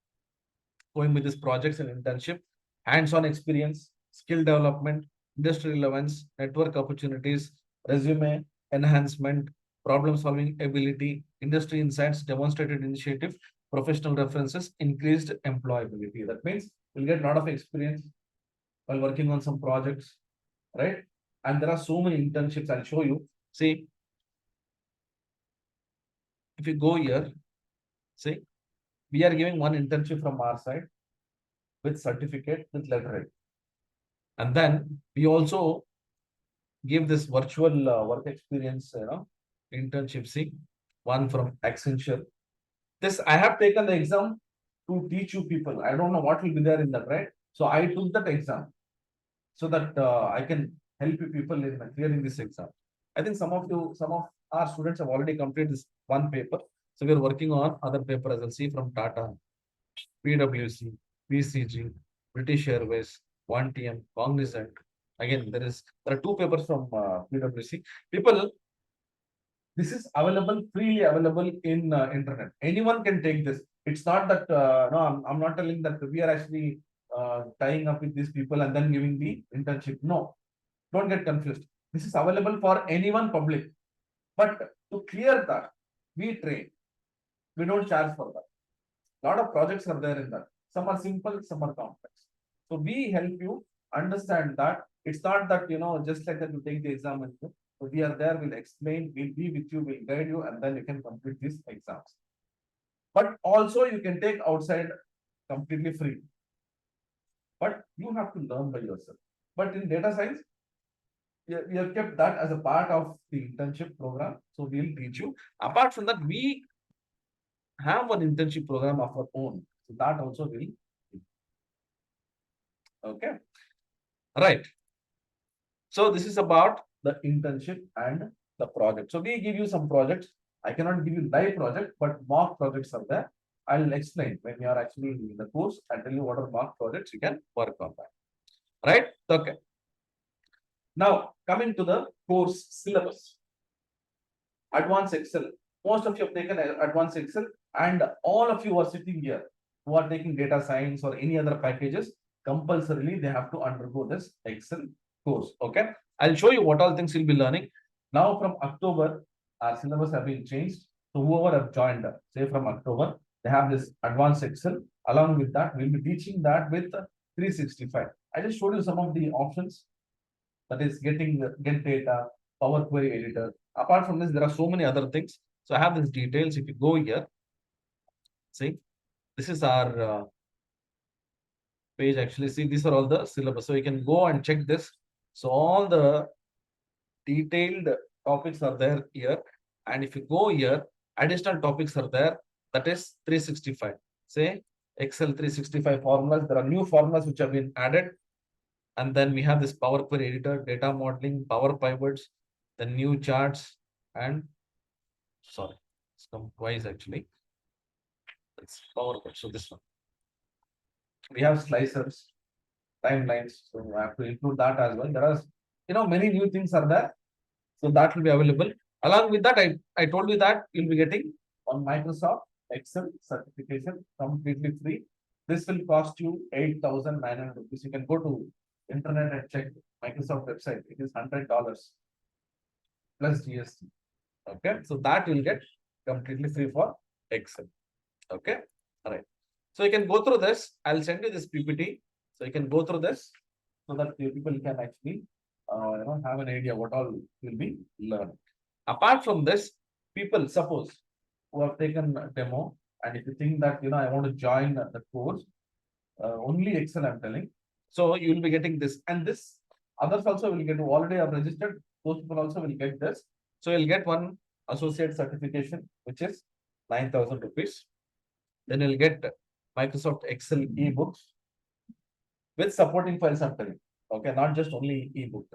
going with these projects and internship, hands-on experience, skill development, industry relevance, network opportunities, resume enhancement, problem-solving ability, industry insights, demonstrated initiative, professional references, increased employability. That means you'll get a lot of experience while working on some projects, right? And there are so many internships. I'll show you. See, if you go here, see, we are giving one internship from our side with certificate, with letterhead. And then we also give this virtual work experience, internship. See, one from Accenture. This I have taken the exam to teach you people. I don't know what will be there in that, right? So I took that exam so that I can help you people in clearing this exam. I think some of our students have already completed this one paper. So we are working on other paper as well. See from Tata, PwC, BCG, British Airways, 1TM, Cognizant. Again, there are two papers from PwC. People, this is available, freely available in internet. Anyone can take this. It's not that, no, I'm not telling that we are actually tying up with these people and then giving the internship. No, don't get confused. This is available for anyone public. But to clear that, we train. We don't charge for that. A lot of projects are there in that. Some are simple, some are complex. So we help you understand that it's not that, just like that you take the exam and go. So we are there, we'll explain, we'll be with you, we'll guide you, and then you can complete these exams. But also you can take outside completely free. But you have to learn by yourself. But in data science, we have kept that as a part of the internship program. So we'll teach you. Apart from that, we have an internship program of our own. So that also will. Okay. Right. So this is about the internship and the project. So we give you some projects. I cannot give you live project, but mock projects are there. I'll explain when you are actually in the course. I'll tell you what are mock projects you can work on that. Right? Okay. Now coming to the course syllabus. Advanced Excel. Most of you have taken Advanced Excel, and all of you are sitting here who are taking data science or any other packages. Compulsorily, they have to undergo this Excel course. Okay, I'll show you what all things you'll be learning. Now, from October, our syllabus have been changed. So, whoever have joined, say from October, they have this Advanced Excel. Along with that, we'll be teaching that with 365. I just showed you some of the options. That is get data, Power Query Editor. Apart from this, there are so many other things. So I have these details. If you go here, see, this is our page actually. See, these are all the syllabus. So you can go and check this. So all the detailed topics are there here. And if you go here, additional topics are there. That is 365. Say Excel 365 formulas. There are new formulas which have been added. And then we have this Power Query Editor, data modeling, Power Pivots, the new charts, and sorry, it's come twice actually. It's Power Query. So this one. We have slicers, timelines. So I have to include that as well. There are, many new things are there. So that will be available. Along with that, I told you that you'll be getting on Microsoft Excel certification completely free. This will cost you 8,900 rupees. You can go to internet and check Microsoft website. It is $100 plus GST. Okay, so that will get completely free for Excel. Okay, all right. So you can go through this. I'll send you this PPT. So you can go through this so that people can actually have an idea what all will be learned. Apart from this, people suppose who have taken a demo, and if you think that I want to join the course, only Excel I'm telling. So you will be getting this, and this others also will get who already have registered. Those people also will get this. So you'll get one associate certification, which is 9,000 rupees. Then you'll get Microsoft Excel ebooks with supporting files I'm telling. Okay, not just only ebook.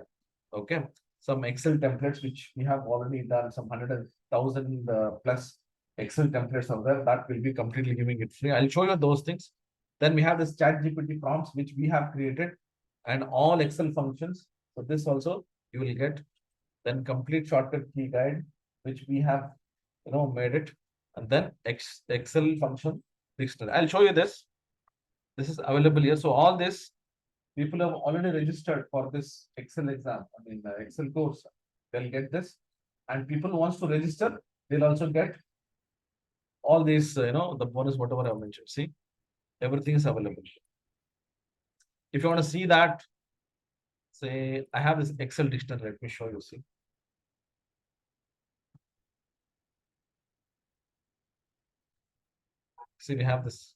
Okay, some Excel templates which we have already done, some 100,000 plus Excel templates are there that will be completely giving it free. I'll show you those things. Then we have this chat GPT prompts which we have created and all Excel functions. So this also you will get. Then complete shortcut key guide which we have made it, and then Excel function dictionary. I'll show you this. This is available here. So all this people have already registered for this Excel exam. I mean, Excel course. They'll get this, and people who wants to register, they'll also get all these. The bonus whatever I mentioned. See, everything is available. If you want to see that, say I have this Excel dictionary. Let me show you. See, we have this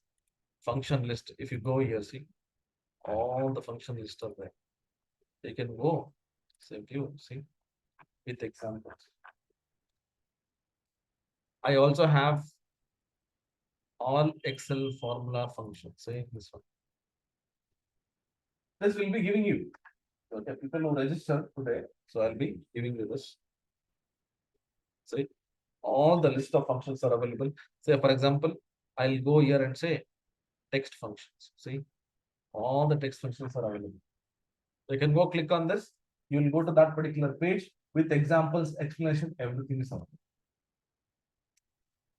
function list. If you go here, see, all the function list are there. You can go, say view, see, with examples. I also have all Excel formula functions. Say this one. This will be giving you. Okay, people who register today. So I'll be giving you this. See, all the list of functions are available. Say, for example, I'll go here and say text functions. See, all the text functions are available. You can go click on this. You will go to that particular page with examples, explanation, everything is available.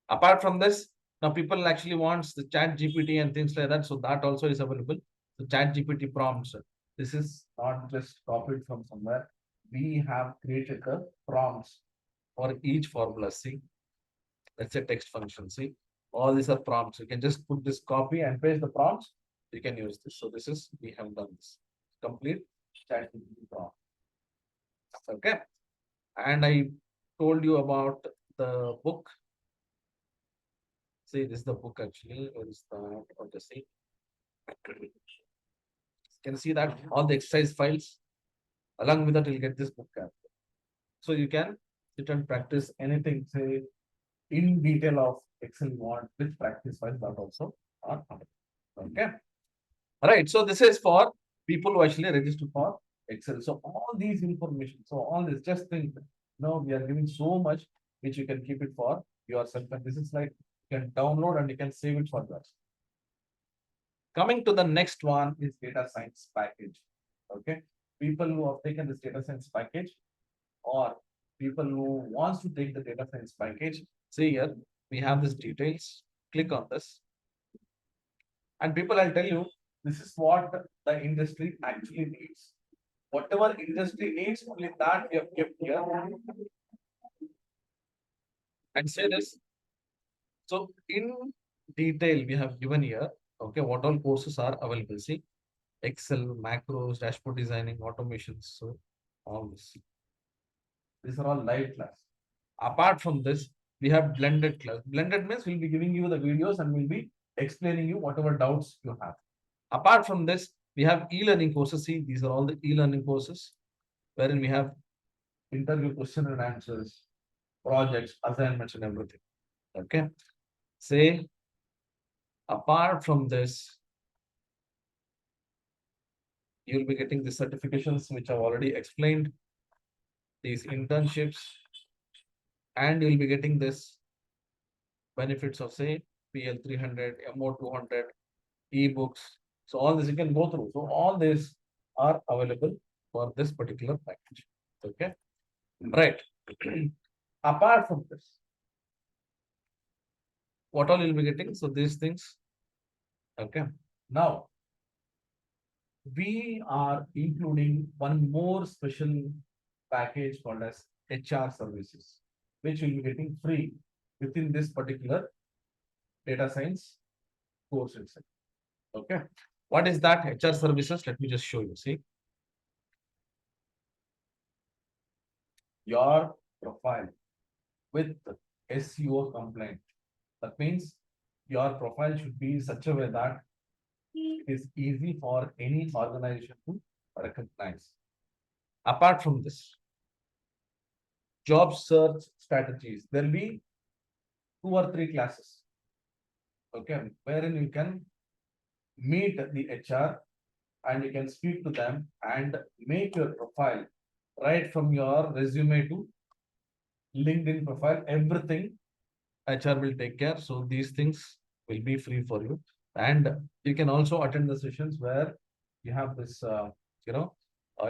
Apart from this, now people actually wants the chat GPT and things like that. So that also is available. The chat GPT prompts. This is not just copied from somewhere. We have created the prompts for each formula. See, let's say text function. See, all these are prompts. You can just put this copy and paste the prompts. You can use this. So this is, we have done this. Complete chat GPT prompt. Okay. And I told you about the book. See, this is the book actually. Where is that? Okay, see. You can see that all the exercise files. Along with that, you'll get this book cap. So you can sit and practice anything, say, in detail of Excel you want with practice files that also are available. Okay. All right. So this is for people who actually register for Excel. So all these information, so all this, just think, we are giving so much which you can keep it for yourself. And this is like you can download and you can save it for yourself. Coming to the next one is data science package. Okay. People who have taken this data science package or people who wants to take the data science package, see here, we have this details. Click on this. And people, I'll tell you, this is what the industry actually needs. Whatever industry needs, only that we have kept here. And say this. So in detail, we have given here, okay, what all courses are available. See, Excel, macros, dashboard designing, automations. So all this. These are all live class. Apart from this, we have blended class. Blended means we'll be giving you the videos and we'll be explaining you whatever doubts you have. Apart from this, we have e-learning courses. See, these are all the e-learning courses wherein we have interview question and answers, projects, assignments, and everything. Okay. Say, apart from this, you'll be getting the certifications which I've already explained, these internships, and you'll be getting this benefits of, say, PL 300, MO 200, ebooks. So all this you can go through. So all these are available for this particular package. Okay. Right. Apart from this, what all you'll be getting? So these things. Okay. Now, we are including one more special package called as HR services, which will be getting free within this particular data science course itself. Okay. What is that HR services? Let me just show you. See, your profile with SEO compliant. That means your profile should be in such a way that it is easy for any organization to recognize. Apart from this, job search strategies. There'll be 2 or 3 classes, okay, wherein you can meet the HR and you can speak to them and make your profile right from your resume to LinkedIn profile. Everything HR will take care. So these things will be free for you. And you can also attend the sessions where you have this, you know,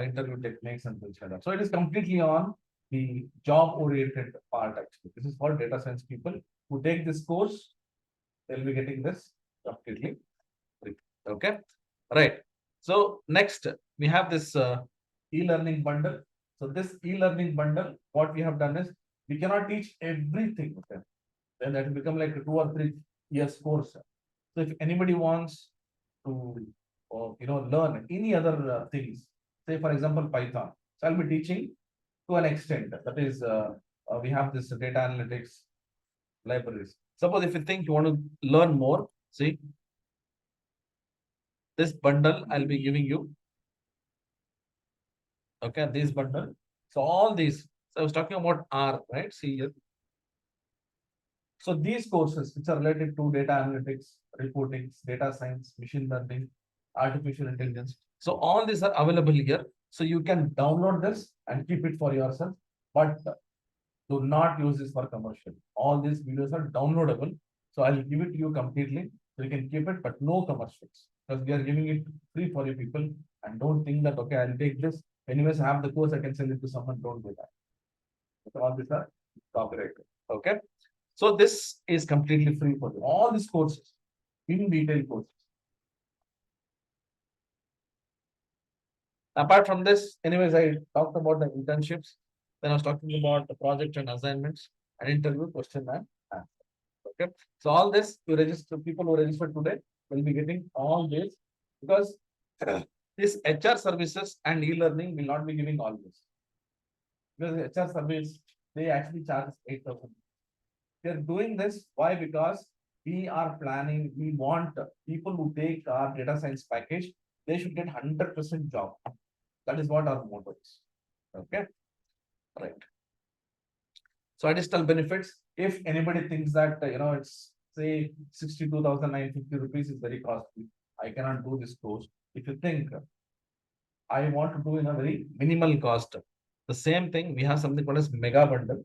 interview techniques and things like that. So it is completely on the job oriented part actually. This is for data science people who take this course. They'll be getting this completely free. Okay. Right. So next we have this e-learning bundle. So this e-learning bundle, what we have done is we cannot teach everything. Okay, then that will become like a 2 or 3 years course. So if anybody wants to, learn any other things, say for example Python, so I'll be teaching to an extent. That is, we have this data analytics libraries. Suppose if you think you want to learn more, see this bundle I'll be giving you. Okay, this bundle. So all these. So I was talking about R, right? See here. So these courses which are related to data analytics, reporting, data science, machine learning, artificial intelligence. So all these are available here. So you can download this and keep it for yourself, but do not use this for commercial. All these videos are downloadable. So I'll give it to you completely. So you can keep it, but no commercials. Because we are giving it free for you people. And don't think that, okay, I'll take this. Anyways, I have the course, I can sell it to someone. Don't do that. So all these are copyrighted. Okay. So this is completely free for you. All these courses, in detail courses. Apart from this, anyways, I talked about the internships. Then I was talking about the project and assignments and interview question and answer. Okay. So all this you register, people who registered today will be getting all this because this HR services and e-learning will not be giving all this. Because HR service, they actually charge 8,000. They're doing this. Why? Because we are planning, we want people who take our data science package, they should get 100% job. That is what our motto is. Okay. Right. So additional benefits. If anybody thinks that it's say 62,950 rupees is very costly, I cannot do this course. If you think I want to do in a very minimal cost, the same thing we have something called as mega bundle,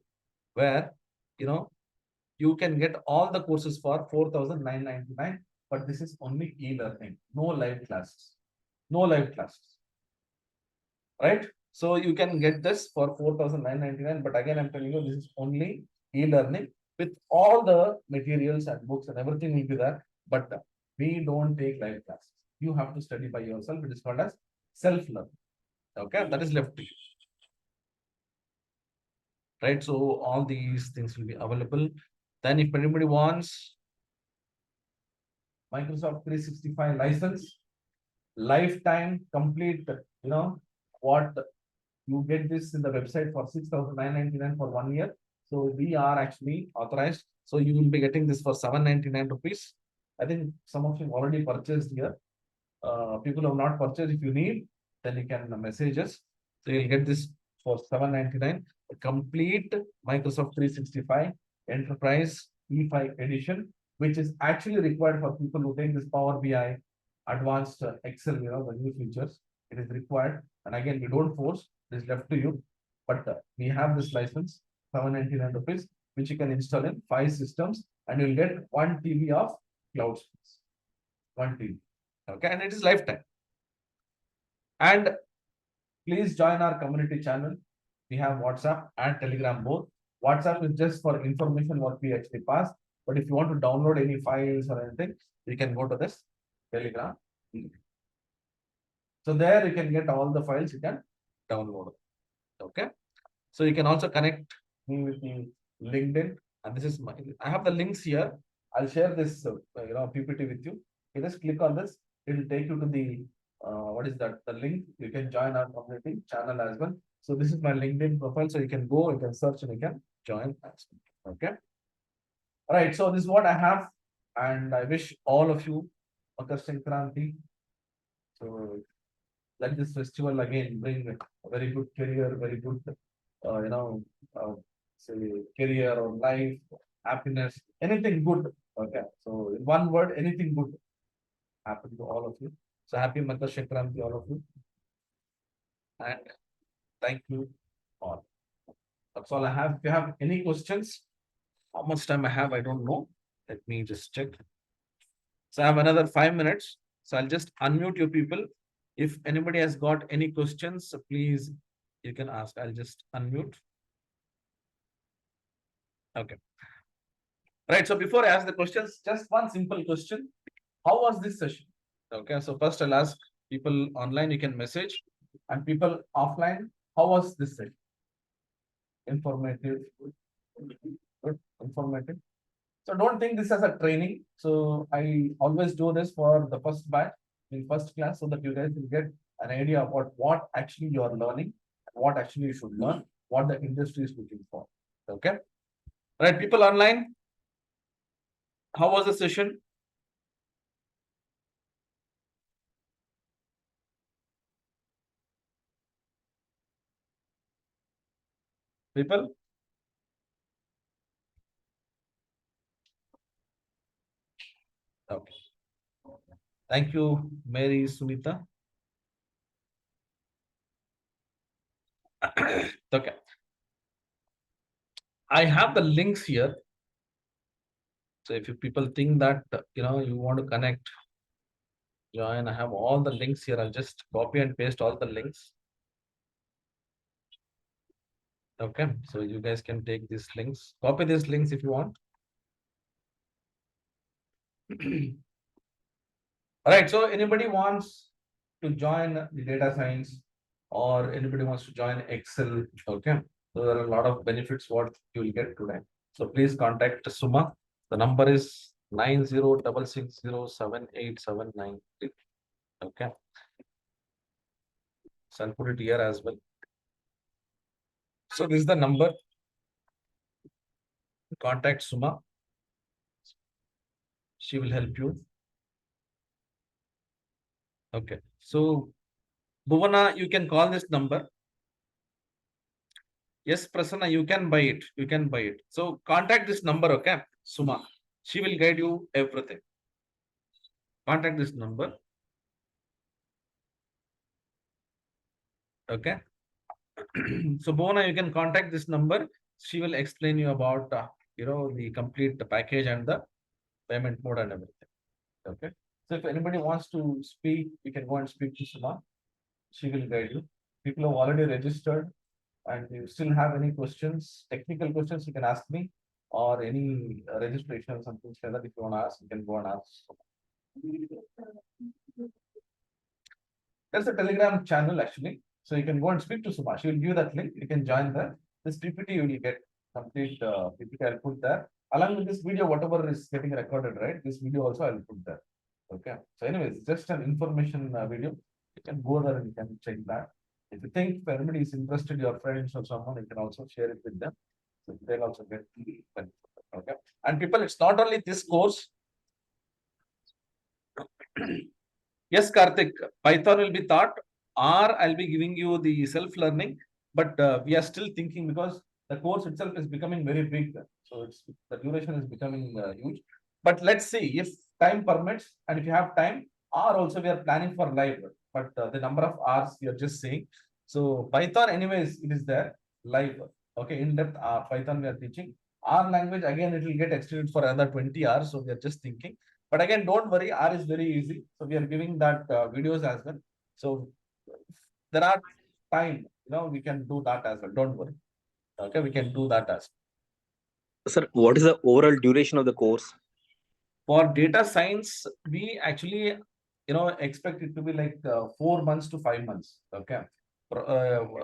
where you can get all the courses for 4,999, but this is only e-learning, no live classes, no live classes, right? So you can get this for 4,999, but again, I'm telling you, this is only e-learning with all the materials and books and everything will be there, but we don't take live classes. You have to study by yourself. It is called as self-learning. Okay, that is left to you. Right, so all these things will be available. Then if anybody wants Microsoft 365 license, lifetime complete, what you get this in the website for 6,999 for 1 year. So we are actually authorized. So you will be getting this for 799 rupees. I think some of you already purchased here. People have not purchased. If you need, then you can message us. So you'll get this for 799. A complete Microsoft 365 Enterprise E5 edition, which is actually required for people who take this Power BI, advanced Excel, the new features. It is required. And again, we don't force. It is left to you. But we have this license, 799 rupees, which you can install in 5 systems, and you'll get 1 TB of cloud space. 1 TB. Okay, and it is lifetime. And please join our community channel. We have WhatsApp and Telegram both. WhatsApp is just for information what we actually pass. But if you want to download any files or anything, you can go to this Telegram. So there you can get all the files you can download. Okay. So you can also connect me with the LinkedIn. And this is I have the links here. I'll share this PPT with you. You just click on this. It will take you to the what is that? The link. You can join our community channel as well. So this is my LinkedIn profile. So you can go, you can search, and you can join as well. Okay. All right. So this is what I have, and I wish all of you Makar Sankranti. So let this festival again bring a very good career, very good say career or life, happiness, anything good. Okay. So in one word, anything good happen to all of you. So happy Makar Sankranti, all of you. And thank you all. That's all I have. If you have any questions, how much time I have, I don't know. Let me just check. So I have another 5 minutes. So I'll just unmute you people. If anybody has got any questions, please you can ask. I'll just unmute. Okay. Right. So before I ask the questions, just one simple question. How was this session? Okay. So first I'll ask people online, you can message, and people offline, how was this session? Informative. Good. Informative. So don't think this as a training. So I always do this for the first batch in first class so that you guys will get an idea about what actually you are learning, what actually you should learn, what the industry is looking for. Okay. Right. People online, how was the session? People? Okay. Thank you, Mary Sunita. Okay. I have the links here. So if you people think that you want to connect, join, I have all the links here. I'll just copy and paste all the links. Okay, so you guys can take these links, copy these links if you want. All right, so anybody wants to join the data science or anybody wants to join Excel, okay? So there are a lot of benefits what you will get today. So please contact Suma. The number is 9066078793. Okay. So I'll put it here as well. So this is the number. Contact Suma. She will help you. Okay. So Bhuvana, you can call this number. Yes, Prasanna, you can buy it. You can buy it. So contact this number, okay? Suma. She will guide you everything. Contact this number. Okay. So Bhuvana, you can contact this number. She will explain you about the complete package and the payment mode and everything. Okay. So if anybody wants to speak, you can go and speak to Suma. She will guide you. People have already registered and you still have any questions, technical questions, you can ask me or any registration or something like that. If you want to ask, you can go and ask. There's a Telegram channel actually. So you can go and speak to Suma. She will give you that link. You can join there. This PPT you will get complete PPT. I'll put there. Along with this video, whatever is getting recorded, right? This video also I'll put there. Okay. So, anyways, just an information video. You can go there and you can check that. If you think if anybody is interested, your friends or someone, you can also share it with them. So they'll also get the benefit. Okay. And people, it's not only this course. Yes, Karthik, Python will be taught, or I'll be giving you the self-learning, but we are still thinking because the course itself is becoming very big. So it's the duration is becoming huge. But let's see if time permits and if you have time, or also we are planning for live, but the number of hours we are just saying. So Python, anyways, it is there live. Okay, in-depth Python we are teaching. Our language, again, it will get extended for another 20 hours. So we are just thinking. But again, don't worry, R is very easy. So we are giving that videos as well. So there are time, we can do that as well. Don't worry. Okay, we can do that as well. Sir, what is the overall duration of the course? For data science, we actually, expect it to be like 4 months to 5 months. Okay.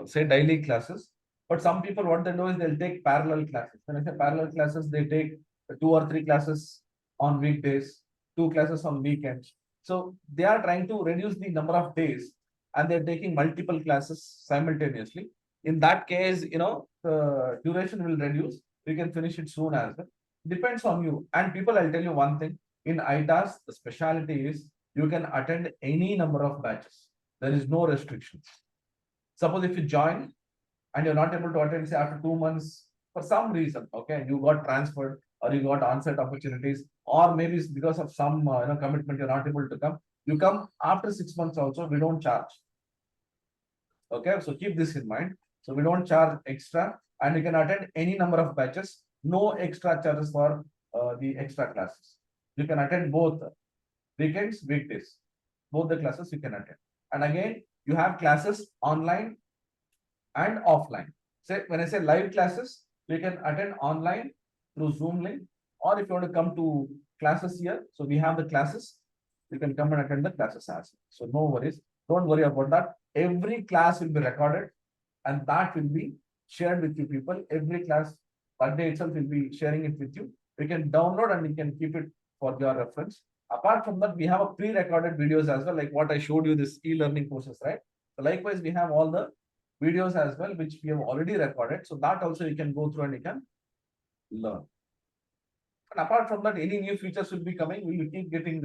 Say daily classes. But some people, what they do is they'll take parallel classes. When I say parallel classes, they take 2 or 3 classes on weekdays, 2 classes on weekends. So they are trying to reduce the number of days and they're taking multiple classes simultaneously. In that case, the duration will reduce. We can finish it soon as well. Depends on you. And people, I'll tell you one thing. In ITAS, the specialty is you can attend any number of batches. There is no restrictions. Suppose if you join and you're not able to attend, say after 2 months for some reason, okay, you got transferred or you got on-site opportunities, or maybe it's because of some commitment you're not able to come. You come after 6 months also, we don't charge. Okay, so keep this in mind. So we don't charge extra, and you can attend any number of batches. No extra charges for the extra classes. You can attend both weekends, weekdays. Both the classes you can attend. And again, you have classes online and offline. Say when I say live classes, you can attend online through Zoom link, or if you want to come to classes here, so we have the classes. You can come and attend the classes as well. So no worries. Don't worry about that. Every class will be recorded, and that will be shared with you people. Every class that day itself will be sharing it with you. You can download and you can keep it for your reference. Apart from that, we have a pre-recorded videos as well, like what I showed you, this e-learning courses, right? So likewise, we have all the videos as well, which we have already recorded. So that also you can go through and you can learn. And apart from that, any new features will be coming. We will keep getting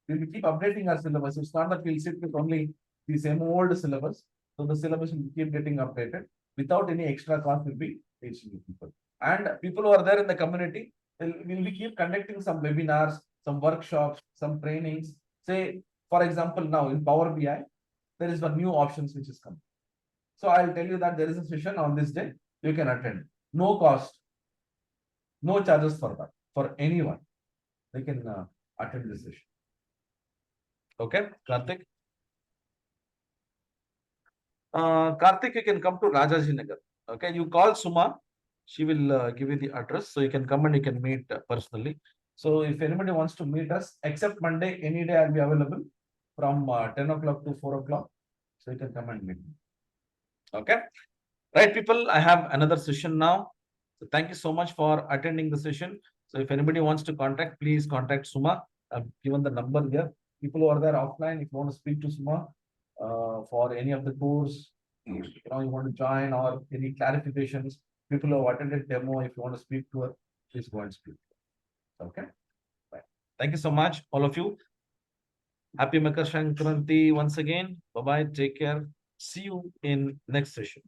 we will keep updating our syllabus. It's not that we'll sit with only the same old syllabus. So the syllabus will keep getting updated without any extra cost will be reaching you people. And people who are there in the community, will be keep conducting some webinars, some workshops, some trainings. Say, for example, now in Power BI, there is one new options which is coming. So I'll tell you that there is a session on this day. You can attend. No cost. No charges for that. For anyone. They can attend this session. Okay, Karthik. Karthik, you can come to Rajaji Nagar. Okay, you call Suma. She will give you the address. So you can come and you can meet personally. So if anybody wants to meet us, except Monday, any day I'll be available from 10 o'clock to 4 o'clock. So you can come and meet me. Okay. Right, people, I have another session now. So thank you so much for attending the session. So if anybody wants to contact, please contact Suma. I've given the number here. People who are there offline, if you want to speak to Suma for any of the course, you want to join or any clarifications, people who have attended demo, if you want to speak to her, please go and speak. Okay. Bye. Thank you so much, all of you. Happy Makar Sankranti once again. Bye-bye. Take care. See you in next session.